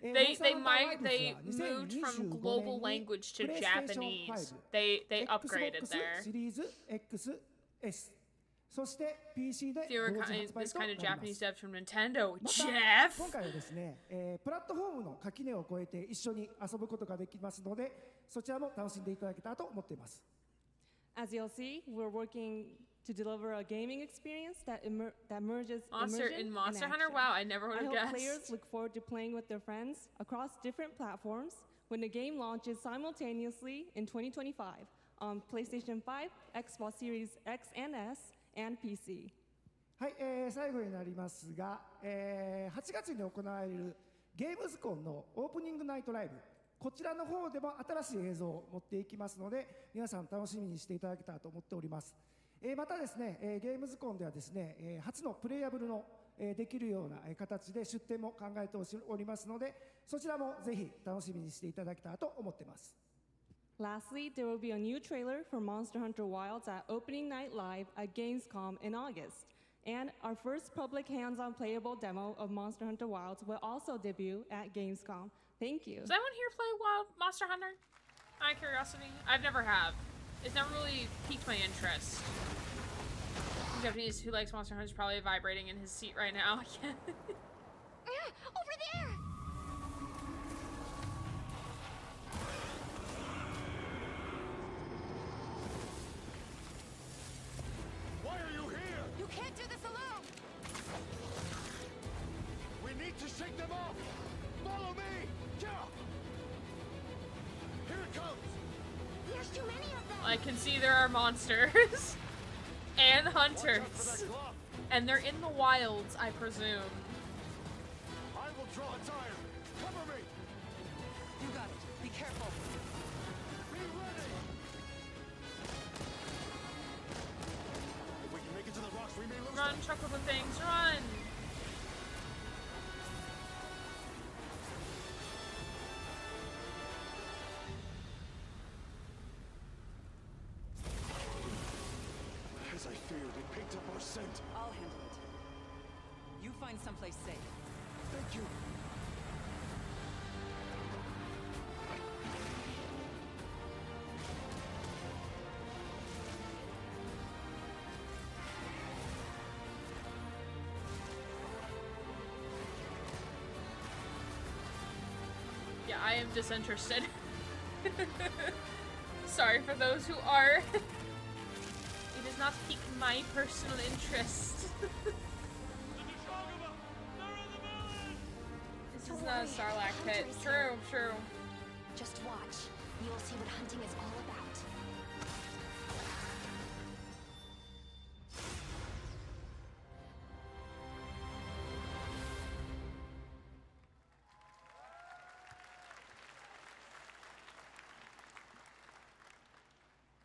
おります。 Japanese. They moved from global language to Japanese. They upgraded there. シリーズ XS、そして PC で Fewer 同時発売 this とな kind り of ま Japanese す。 devs from Nintendo. また Jeff. 今回はですね、プラットフォームの垣根を越えて一緒に遊ぶことができますので、そちらも楽しんでいただけたらと思っています。As you'll see, we're working to deliver a gaming experience that merges Monster immersion in Monster and Hunter? action. Wow, I never would I have hope guessed. players look forward to playing with their friends across different platforms when the game launches simultaneously in 2025 on PlayStation 5, Xbox Series X and S, and PC. はい、最後になりますが、8月に行われるゲームズコンのオープニングナイトライブ、こちらの方でも新しい映像を持っていきますので、皆さん楽しみにしていただけたらと思っております。またですね、ゲームズコンではですね、初のプレイヤブルのできるような形で出展も考えておりますので、そちらもぜひ楽しみにしていただけたらと思っています。Lastly, there will be a new trailer for Monster Hunter Wilds at Opening Night Live at Gamescom in August. And our first public hands-on playable demo of Monster Hunter Wilds will also debut at Gamescom. Thank you. Does anyone here play Wild Monster Hunter? Out of curiosity? I've never have. It's never really piqued my interest. The Japanese who likes Monster Hunter is probably vibrating in his seat right now. Over there! Why are you here? You can't do this alone! We need to shake them off! Follow me! Yeah! Here it comes! There's too many of them! I can see there are monsters and hunters. And they're in the wilds, I presume. I will draw a tire! Cover me! You got it. Be careful. Be ready! If we can make it to the rocks, we may lose Run, them. chocolate things, run! As I feared, it picked up our scent. I'll handle it. You find someplace safe. Thank you. Yeah, I am disinterested. Sorry for those who are. It does not pique my personal interest. This is not a Sarlacc pit. True, true. Just watch. You'll see what hunting is all about.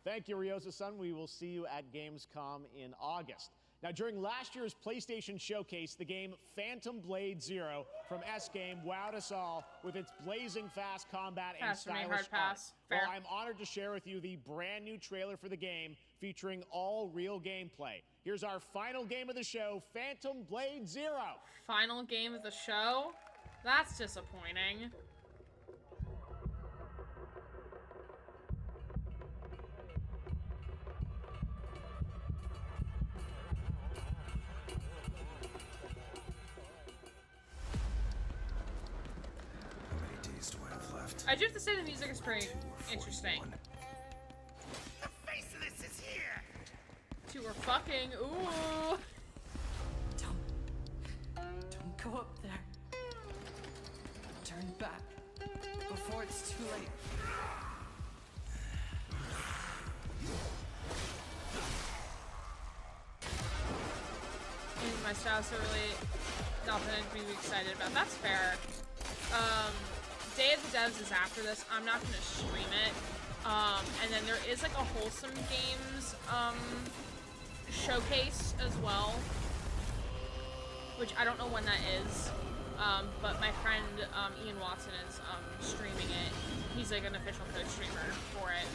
Thank you, Ryosa-san. We will see you at Gamescom in August. Now, during last year's PlayStation Showcase, the game Phantom Blade Zero from S-Game wowed us all with its blazing fast combat and Pass for me, stylish hard art. pass. Well, Fair. I'm honored to share with you the brand new trailer for the game featuring all real gameplay. Here's our final game of the show, Phantom Blade Zero. Final game of the show? That's disappointing. How many days do I have left? I do have to say the music is pretty interesting. The face of this is here! Two are fucking. Ooh. Don't go up there. Turn back before it's too late. My spouse are really not going to be excited about. That's fair. Day of the Devs is after this. I'm not going to stream it. And then there is like a Wholesome Games showcase as well, which I don't know when that is. But my friend Ian Watson is streaming it. He's like an official co-streamer for it.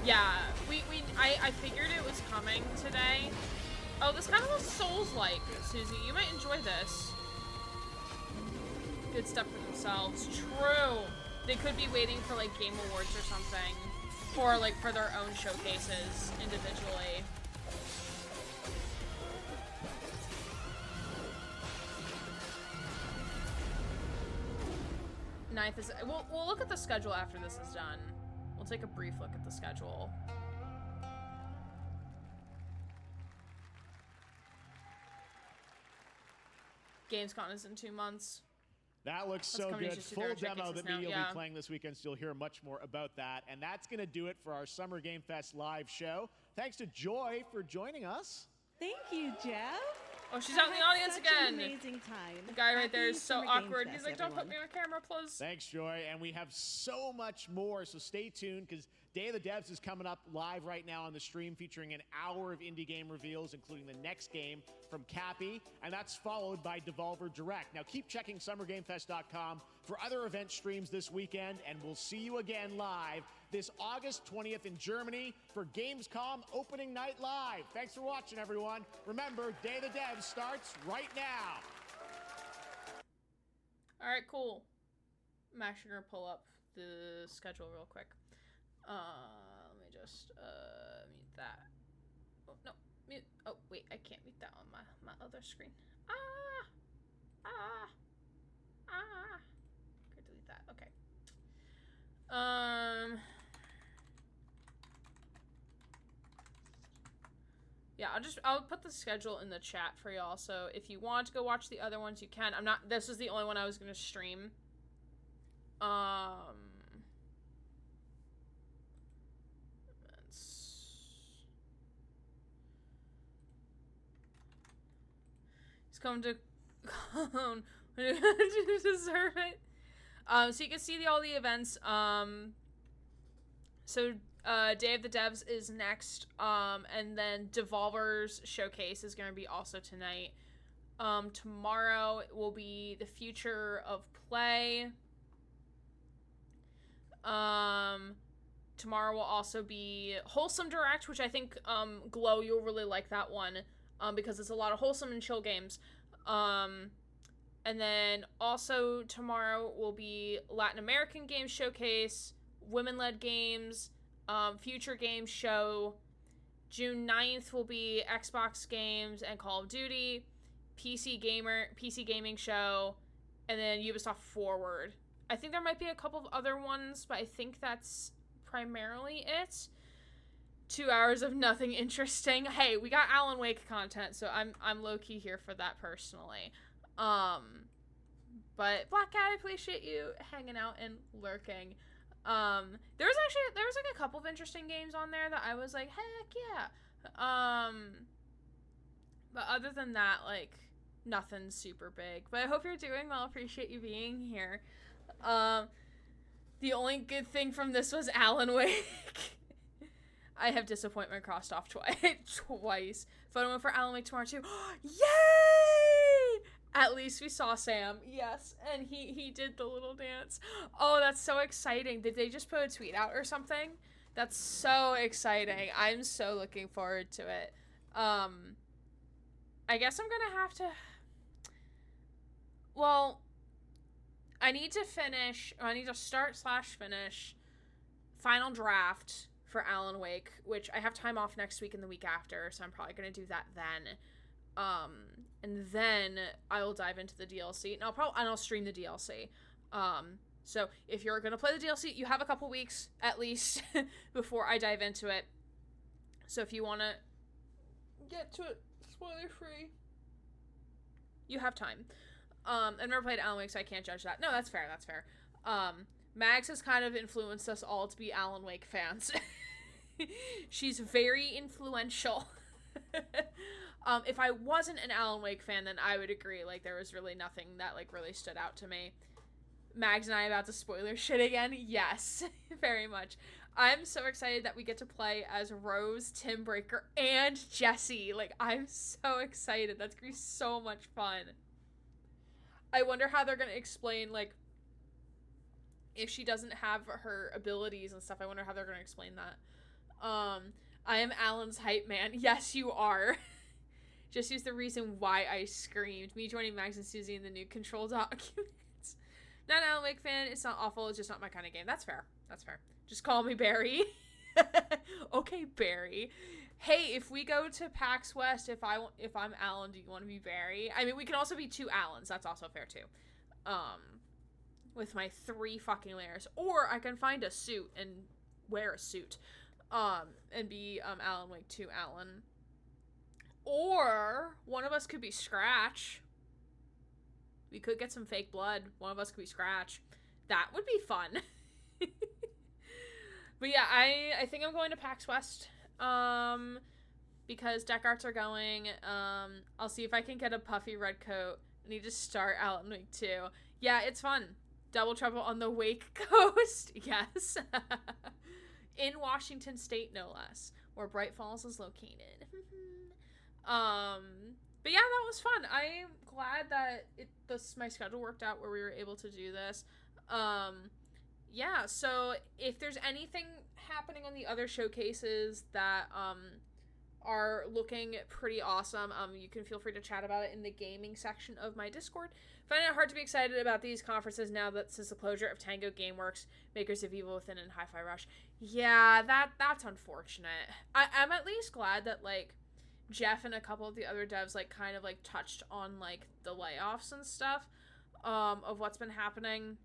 Yeah, I figured it was coming today. Oh, this kind of looks Souls-like, Susie. You might enjoy this. Good stuff for themselves. True. They could be waiting for like Game Awards or something, or like for their own showcases individually. Ninth is. We'll look at the schedule after this is done. We'll take a brief look at the schedule. Gamescom is in 2 months. That looks That's so coming to good. just Full Super demo Showcases that now, me will yeah. be playing this weekend, so you'll hear much more about that. And that's going to do it for our Summer Game Fest live show. Thanks to Joy for joining us. Thank you, Jeff. Oh, she's I out in the had audience such again. An amazing time. The guy right there Happy is so Summer Game awkward. Fest, He's like, don't put me everyone. on camera, please. Thanks, Joy. And we have so much more, so stay tuned because Day of the Devs is coming up live right now on the stream, featuring an hour of indie game reveals, including the next game from Cappy, and that's followed by Devolver Direct. Now keep checking SummerGameFest.com for other event streams this weekend, and we'll see you again live this August 20th in Germany for Gamescom Opening Night Live. Thanks for watching, everyone. Remember, Day of the Devs starts right now. Alright, cool. I'm actually gonna pull up the schedule real quick. Let me just mute that. Oh no, mute. Oh wait, I can't mute that on my other screen. Okay, delete that. Okay. Yeah, I'll put the schedule in the chat for y'all. So if you want to go watch the other ones, you can. This is the only one I was gonna stream. He's come to clone to deserve it. So you can see all the events. So Day of the Devs is next. And then Devolver's Showcase is going to be also tonight. Tomorrow will be the Future of Play. Tomorrow will also be Wholesome Direct, which I think, Glow, you'll really like that one, because it's a lot of wholesome and chill games. And then also tomorrow will be Latin American Games Showcase, Women-Led Games, Future Games Show. June 9th will be Xbox Games and Call of Duty, PC Gaming Show, and then Ubisoft Forward. I think there might be a couple of other ones, but I think that's primarily it. 2 hours of nothing interesting. Hey, we got Alan Wake content, so I'm low-key here for that personally. But Black Cat, I appreciate you hanging out and lurking. There was like a couple of interesting games on there that I was like, heck yeah. But other than that, like, nothing super big. But I hope you're doing well. Appreciate you being here. The only good thing from this was Alan Wake. I have disappointment crossed off twice. Photo for Alan Wake tomorrow too. Yay! At least we saw Sam. Yes, and he did the little dance. Oh, that's so exciting. Did they just put a tweet out or something? That's so exciting. I'm so looking forward to it. I guess I'm gonna have to... Well, I need to start/finish Final Draft for Alan Wake, which I have time off next week and the week after, so I'm probably gonna do that then. And then I will dive into the DLC, and I'll stream the DLC. So if you're gonna play the DLC, you have a couple weeks at least before I dive into it. So if you wanna get to it spoiler free, you have time. I've never played Alan Wake, so I can't judge that. No, that's fair. That's fair. Mags has kind of influenced us all to be Alan Wake fans. She's very influential. If I wasn't an Alan Wake fan, then I would agree. Like, there was really nothing that, like, really stood out to me. Mags and I about to spoiler shit again? Yes, very much. I'm so excited that we get to play as Rose, Tim Breaker, and Jesse. Like, I'm so excited. That's gonna be so much fun. I wonder how they're gonna explain, like, if she doesn't have her abilities and stuff. I wonder how they're gonna explain that. I am Alan's hype man. Yes, you are. Just use the reason why I screamed. Me joining Max and Susie in the new Control documents. Not an Alan Wake fan. It's not awful. It's just not my kind of game. That's fair. That's fair. Just call me Barry. Okay, Barry. Hey, if we go to PAX West, if I'm Alan, do you want to be Barry? I mean, we can also be two Alans. That's also fair too. With my 3 fucking layers, or I can find a suit and wear a suit, and be Alan Wake 2 Alan. Or one of us could be Scratch. We could get some fake blood. One of us could be Scratch. That would be fun. But yeah, I think I'm going to PAX West. Because deck arts are going. I'll see if I can get a puffy red coat. I need to start Alan Wake 2. Yeah, it's fun. Double Trouble on the Wake Coast. Yes. In Washington State, no less. Where Bright Falls is located. But yeah, that was fun. I'm glad that my schedule worked out where we were able to do this. Yeah, so if there's anything happening on the other showcases that are looking pretty awesome. You can feel free to chat about it in the gaming section of my Discord. Find it hard to be excited about these conferences now that since the closure of Tango Gameworks, makers of Evil Within and Hi-Fi Rush. Yeah, that's unfortunate. I'm at least glad that, like, Jeff and a couple of the other devs, like, kind of, like, touched on, like, the layoffs and stuff, of what's been happening.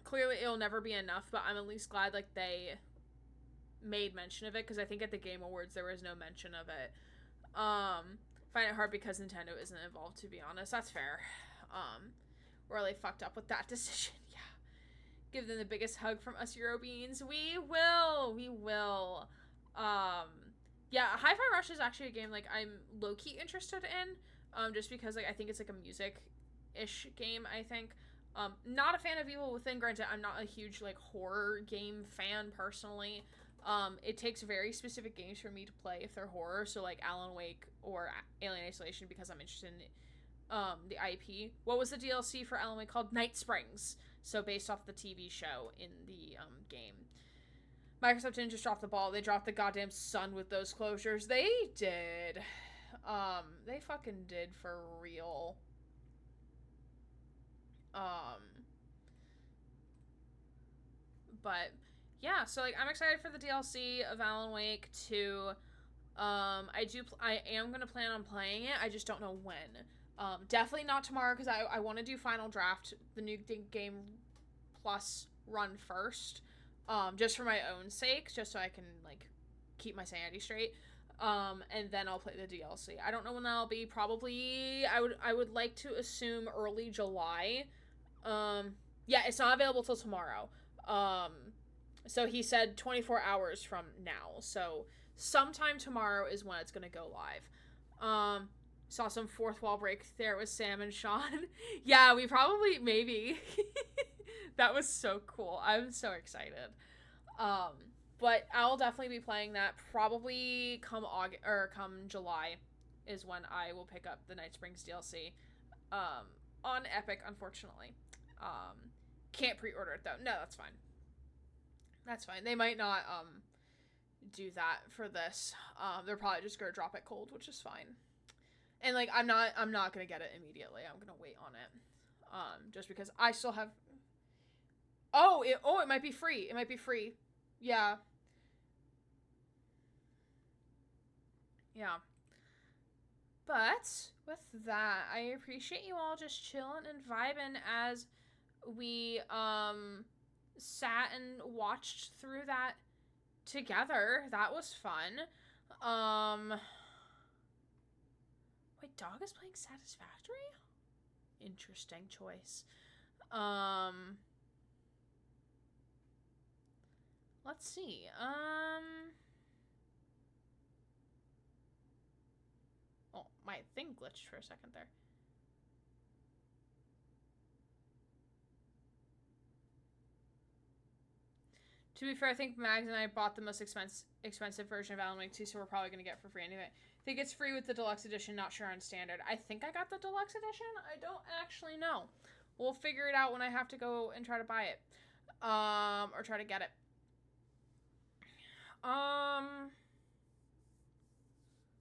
Clearly it'll never be enough, but I'm at least glad, like, they made mention of it, because I think at the Game Awards there was no mention of it. Find it hard because Nintendo isn't involved, to be honest. That's fair. Really fucked up with that decision. Yeah. Give them the biggest hug from us Eurobeans. We will. Yeah, Hi-Fi Rush is actually a game, like, I'm low-key interested in, just because, like, I think it's, like, a music-ish game, I think. Not a fan of Evil Within, granted, I'm not a huge, like, horror game fan, personally. It takes very specific games for me to play if they're horror, so, like, Alan Wake or Alien Isolation, because I'm interested in, the IP. What was the DLC for Alan Wake called? Night Springs, so based off the TV show in the, game. Microsoft didn't just drop the ball, they dropped the goddamn sun with those closures. They did. They fucking did for real. But yeah, so, like, I'm excited for the DLC of Alan Wake 2. I am gonna plan on playing it. I just don't know when. Definitely not tomorrow, because I want to do Final Draft, the new Game Plus run first. Just for my own sake, just so I can, like, keep my sanity straight. And then I'll play the DLC. I don't know when that'll be. Probably, I would like to assume early July. Yeah, it's not available till tomorrow. So he said 24 hours from now. So sometime tomorrow is when it's gonna go live. Saw some fourth wall break there with Sam and Sean. Yeah, we probably, maybe. That was so cool. I'm so excited. But I'll definitely be playing that probably come August or come July is when I will pick up the Night Springs DLC. On Epic, unfortunately. Can't pre-order it though. No, that's fine. That's fine. They might not do that for this. They're probably just gonna drop it cold, which is fine. And, like, I'm not gonna get it immediately. I'm gonna wait on it. Just because I still have. Oh, it might be free. It might be free. Yeah. Yeah. But with that, I appreciate you all just chilling and vibing as we sat and watched through that together. That was fun. Wait, Dog is playing Satisfactory? Interesting choice. Let's see. Oh, my thing glitched for a second there. To be fair, I think Mags and I bought the most expensive version of Alan Wake 2, so we're probably going to get it for free anyway. I think it's free with the deluxe edition, not sure on standard. I think I got the deluxe edition. I don't actually know. We'll figure it out when I have to go and try to buy it. Or try to get it.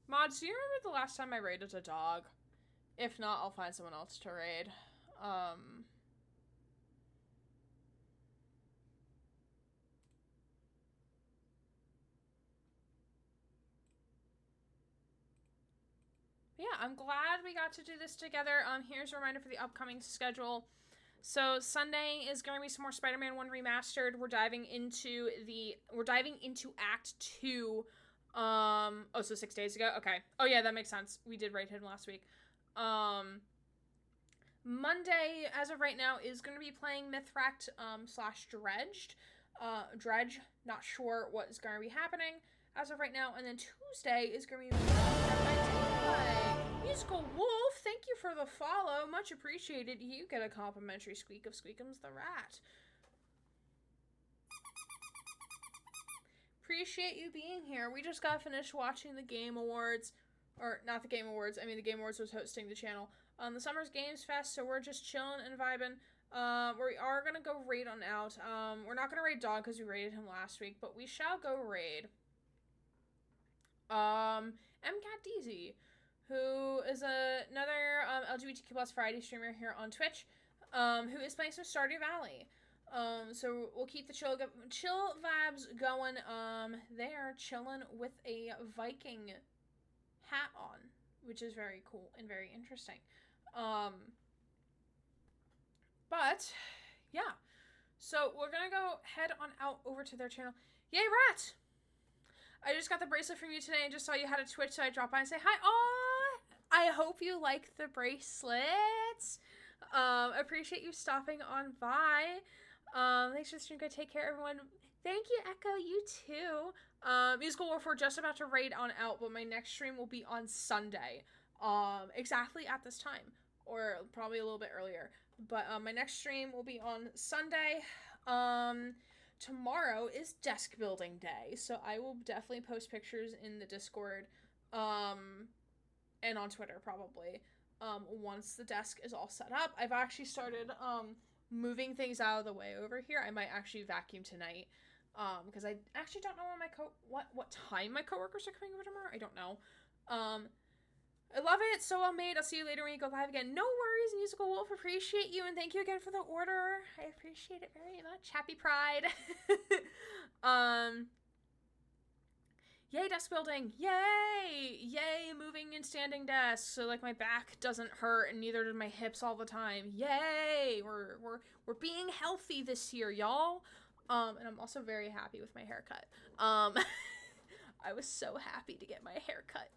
Mods, do you remember the last time I raided a dog? If not, I'll find someone else to raid. Yeah, I'm glad we got to do this together. Here's a reminder for the upcoming schedule. So Sunday is going to be some more Spider-Man 1 Remastered. We're diving into Act 2. Oh, so 6 days ago? Okay. Oh yeah, that makes sense. We did raid him last week. Monday, as of right now, is going to be playing Mythract / Dredge. Not sure what is going to be happening as of right now. And then Tuesday is going to be Musical Wolf, thank you for the follow. Much appreciated. You get a complimentary squeak of Squeakums the Rat. Appreciate you being here. We just got finished watching the Game Awards. Or, not the Game Awards. I mean, the Game Awards was hosting the channel. The Summer's Games Fest, so we're just chilling and vibing. We are going to go raid on out. We're not going to raid Dog because we raided him last week, but we shall go raid. MCatDeezy, who is another LGBTQ plus variety streamer here on Twitch, who is playing some Stardew Valley. So we'll keep the chill vibes going. They are chilling with a Viking hat on, which is very cool and very interesting. But yeah, so we're gonna go head on out over to their channel. Yay, Rat! I just got the bracelet from you today and just saw you had a Twitch, so I dropped by and say hi. Aw! I hope you like the bracelets. Appreciate you stopping on by. Thanks for the stream. Go take care, everyone. Thank you, Echo. You too. Musical Warfare just about to raid on out, but my next stream will be on Sunday. Exactly at this time, or probably a little bit earlier. But my next stream will be on Sunday. Tomorrow is desk building day, so I will definitely post pictures in the Discord, and on Twitter probably. Once the desk is all set up, I've actually started moving things out of the way over here. I might actually vacuum tonight, because I actually don't know when what time my coworkers are coming over tomorrow. I don't know. I love it. So well made. I'll see you later when you go live again. No worries, Musical Wolf. Appreciate you, and thank you again for the order. I appreciate it very much. Happy Pride. Yay, desk building. Yay! Yay, moving and standing desks. So like my back doesn't hurt, and neither do my hips all the time. Yay! We're being healthy this year, y'all. And I'm also very happy with my haircut. I was so happy to get my haircut.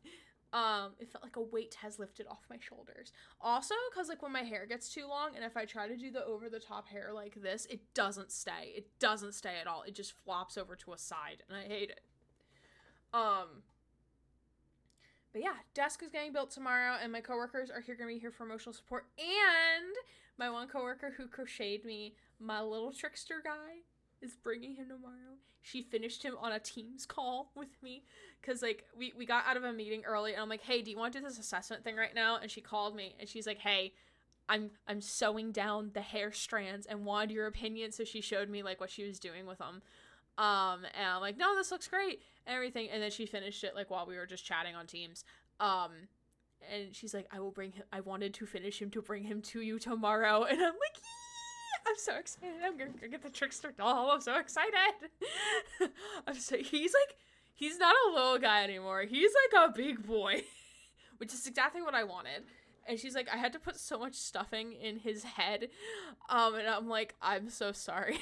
It felt like a weight has lifted off my shoulders. Also, because like when my hair gets too long, and if I try to do the over-the-top hair like this, it doesn't stay. It doesn't stay at all. It just flops over to a side, and I hate it. But yeah, desk is getting built tomorrow, and my coworkers are gonna be here for emotional support, and my one coworker who crocheted me my little trickster guy is bringing him tomorrow. She finished him on a Teams call with me, because like we got out of a meeting early, and I'm like, hey, do you want to do this assessment thing right now? And she called me, and she's like, hey, I'm sewing down the hair strands and wanted your opinion. So she showed me like what she was doing with them, and I'm like, no, this looks great and everything. And then she finished it like while we were just chatting on Teams, and she's like, I wanted to finish him to bring him to you tomorrow. And I'm like, I'm so excited. I'm gonna get the trickster doll. I'm so excited. He's not a little guy anymore. He's like a big boy, which is exactly what I wanted. And she's like, I had to put so much stuffing in his head. And I'm like, I'm so sorry.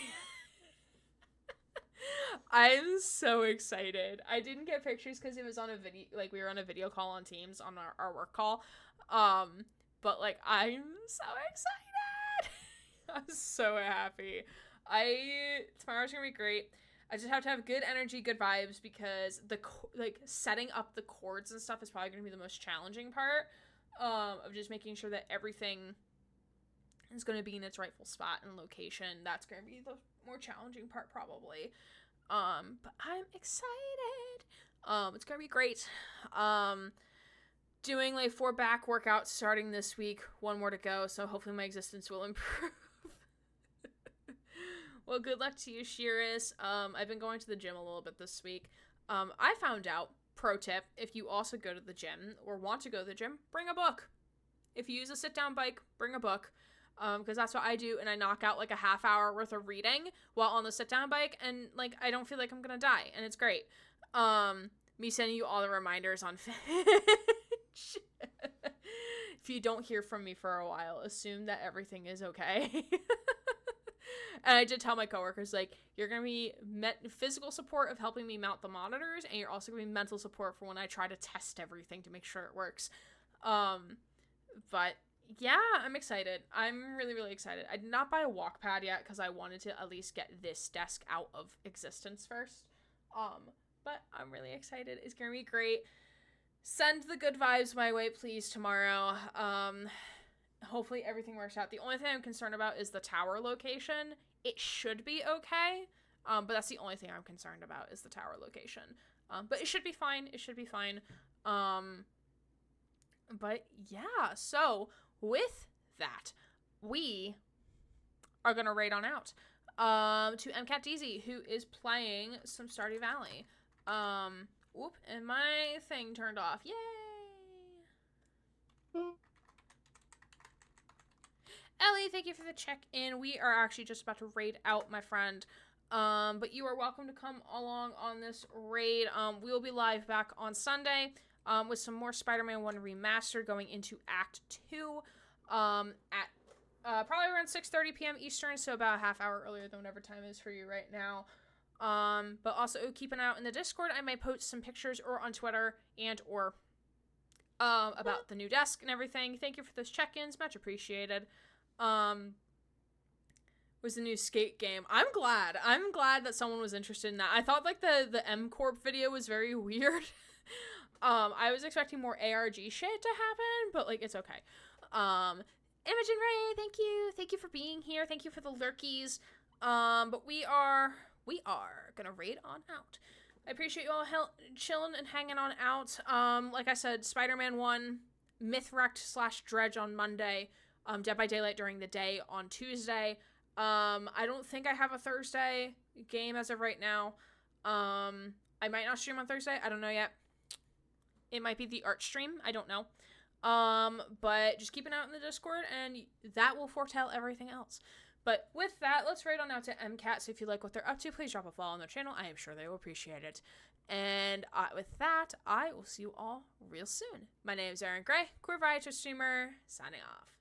I'm so excited. I didn't get pictures because it was on a video, like we were on a video call on Teams on our work call. But like, I'm so excited. I'm so happy. Tomorrow's gonna be great. I just have to have good energy, good vibes, because like setting up the chords and stuff is probably gonna be the most challenging part, of just making sure that everything is gonna be in its rightful spot and location. That's gonna be the more challenging part probably. But I'm excited. It's gonna be great. Doing like 4 back workouts starting this week, 1 more to go, so hopefully my existence will improve. Well, good luck to you, Shiris. I've been going to the gym a little bit this week. I found out, pro tip, if you also go to the gym or want to go to the gym, bring a book. If you use a sit-down bike, bring a book. Because that's what I do, and I knock out like a half hour worth of reading while on the sit-down bike, and like I don't feel like I'm gonna die, and it's great. Me sending you all the reminders on Finch. If you don't hear from me for a while, assume that everything is okay. And I did tell my coworkers, like, you're going to be physical support of helping me mount the monitors, and you're also going to be mental support for when I try to test everything to make sure it works. But yeah, I'm excited. I'm really, really excited. I did not buy a walk pad yet because I wanted to at least get this desk out of existence first. But I'm really excited. It's going to be great. Send the good vibes my way, please, tomorrow. Hopefully everything works out. The only thing I'm concerned about is the tower location. It should be okay, but that's the only thing I'm concerned about is the tower location. But it should be fine. It should be fine. But yeah, so with that, we are going to raid on out to MCatDeezy, who is playing some Stardew Valley. Oop, and my thing turned off. Yay! Ellie, thank you for the check-in. We are actually just about to raid out, my friend. But you are welcome to come along on this raid. We will be live back on Sunday with some more Spider-Man 1 Remastered going into Act 2 at probably around 6:30 p.m. Eastern, so about a half hour earlier than whatever time it is for you right now. But also keep an eye out in the Discord. I may post some pictures or on Twitter and or about the new desk and everything. Thank you for those check-ins. Much appreciated. Was the new Skate game. I'm glad that someone was interested in that. I thought like the M Corp video was very weird. I was expecting more ARG shit to happen, but like it's okay. Imogen Ray, thank you for being here. Thank you for the lurkies. But we are gonna raid on out. I appreciate you all chilling and hanging on out. Like I said, Spider-Man 1, Mythwrecked / Dredge on Monday, Dead by Daylight during the day on Tuesday. I don't think I have a Thursday game as of right now. I might not stream on Thursday. I don't know yet. It might be the art stream. I don't know. But just keep an eye out in the Discord, and that will foretell everything else. But with that, let's raid on out to MCAT. So if you like what they're up to, please drop a follow on their channel. I am sure they will appreciate it. And with that, I will see you all real soon. My name is Aaron Gray, Queer Variety streamer, signing off.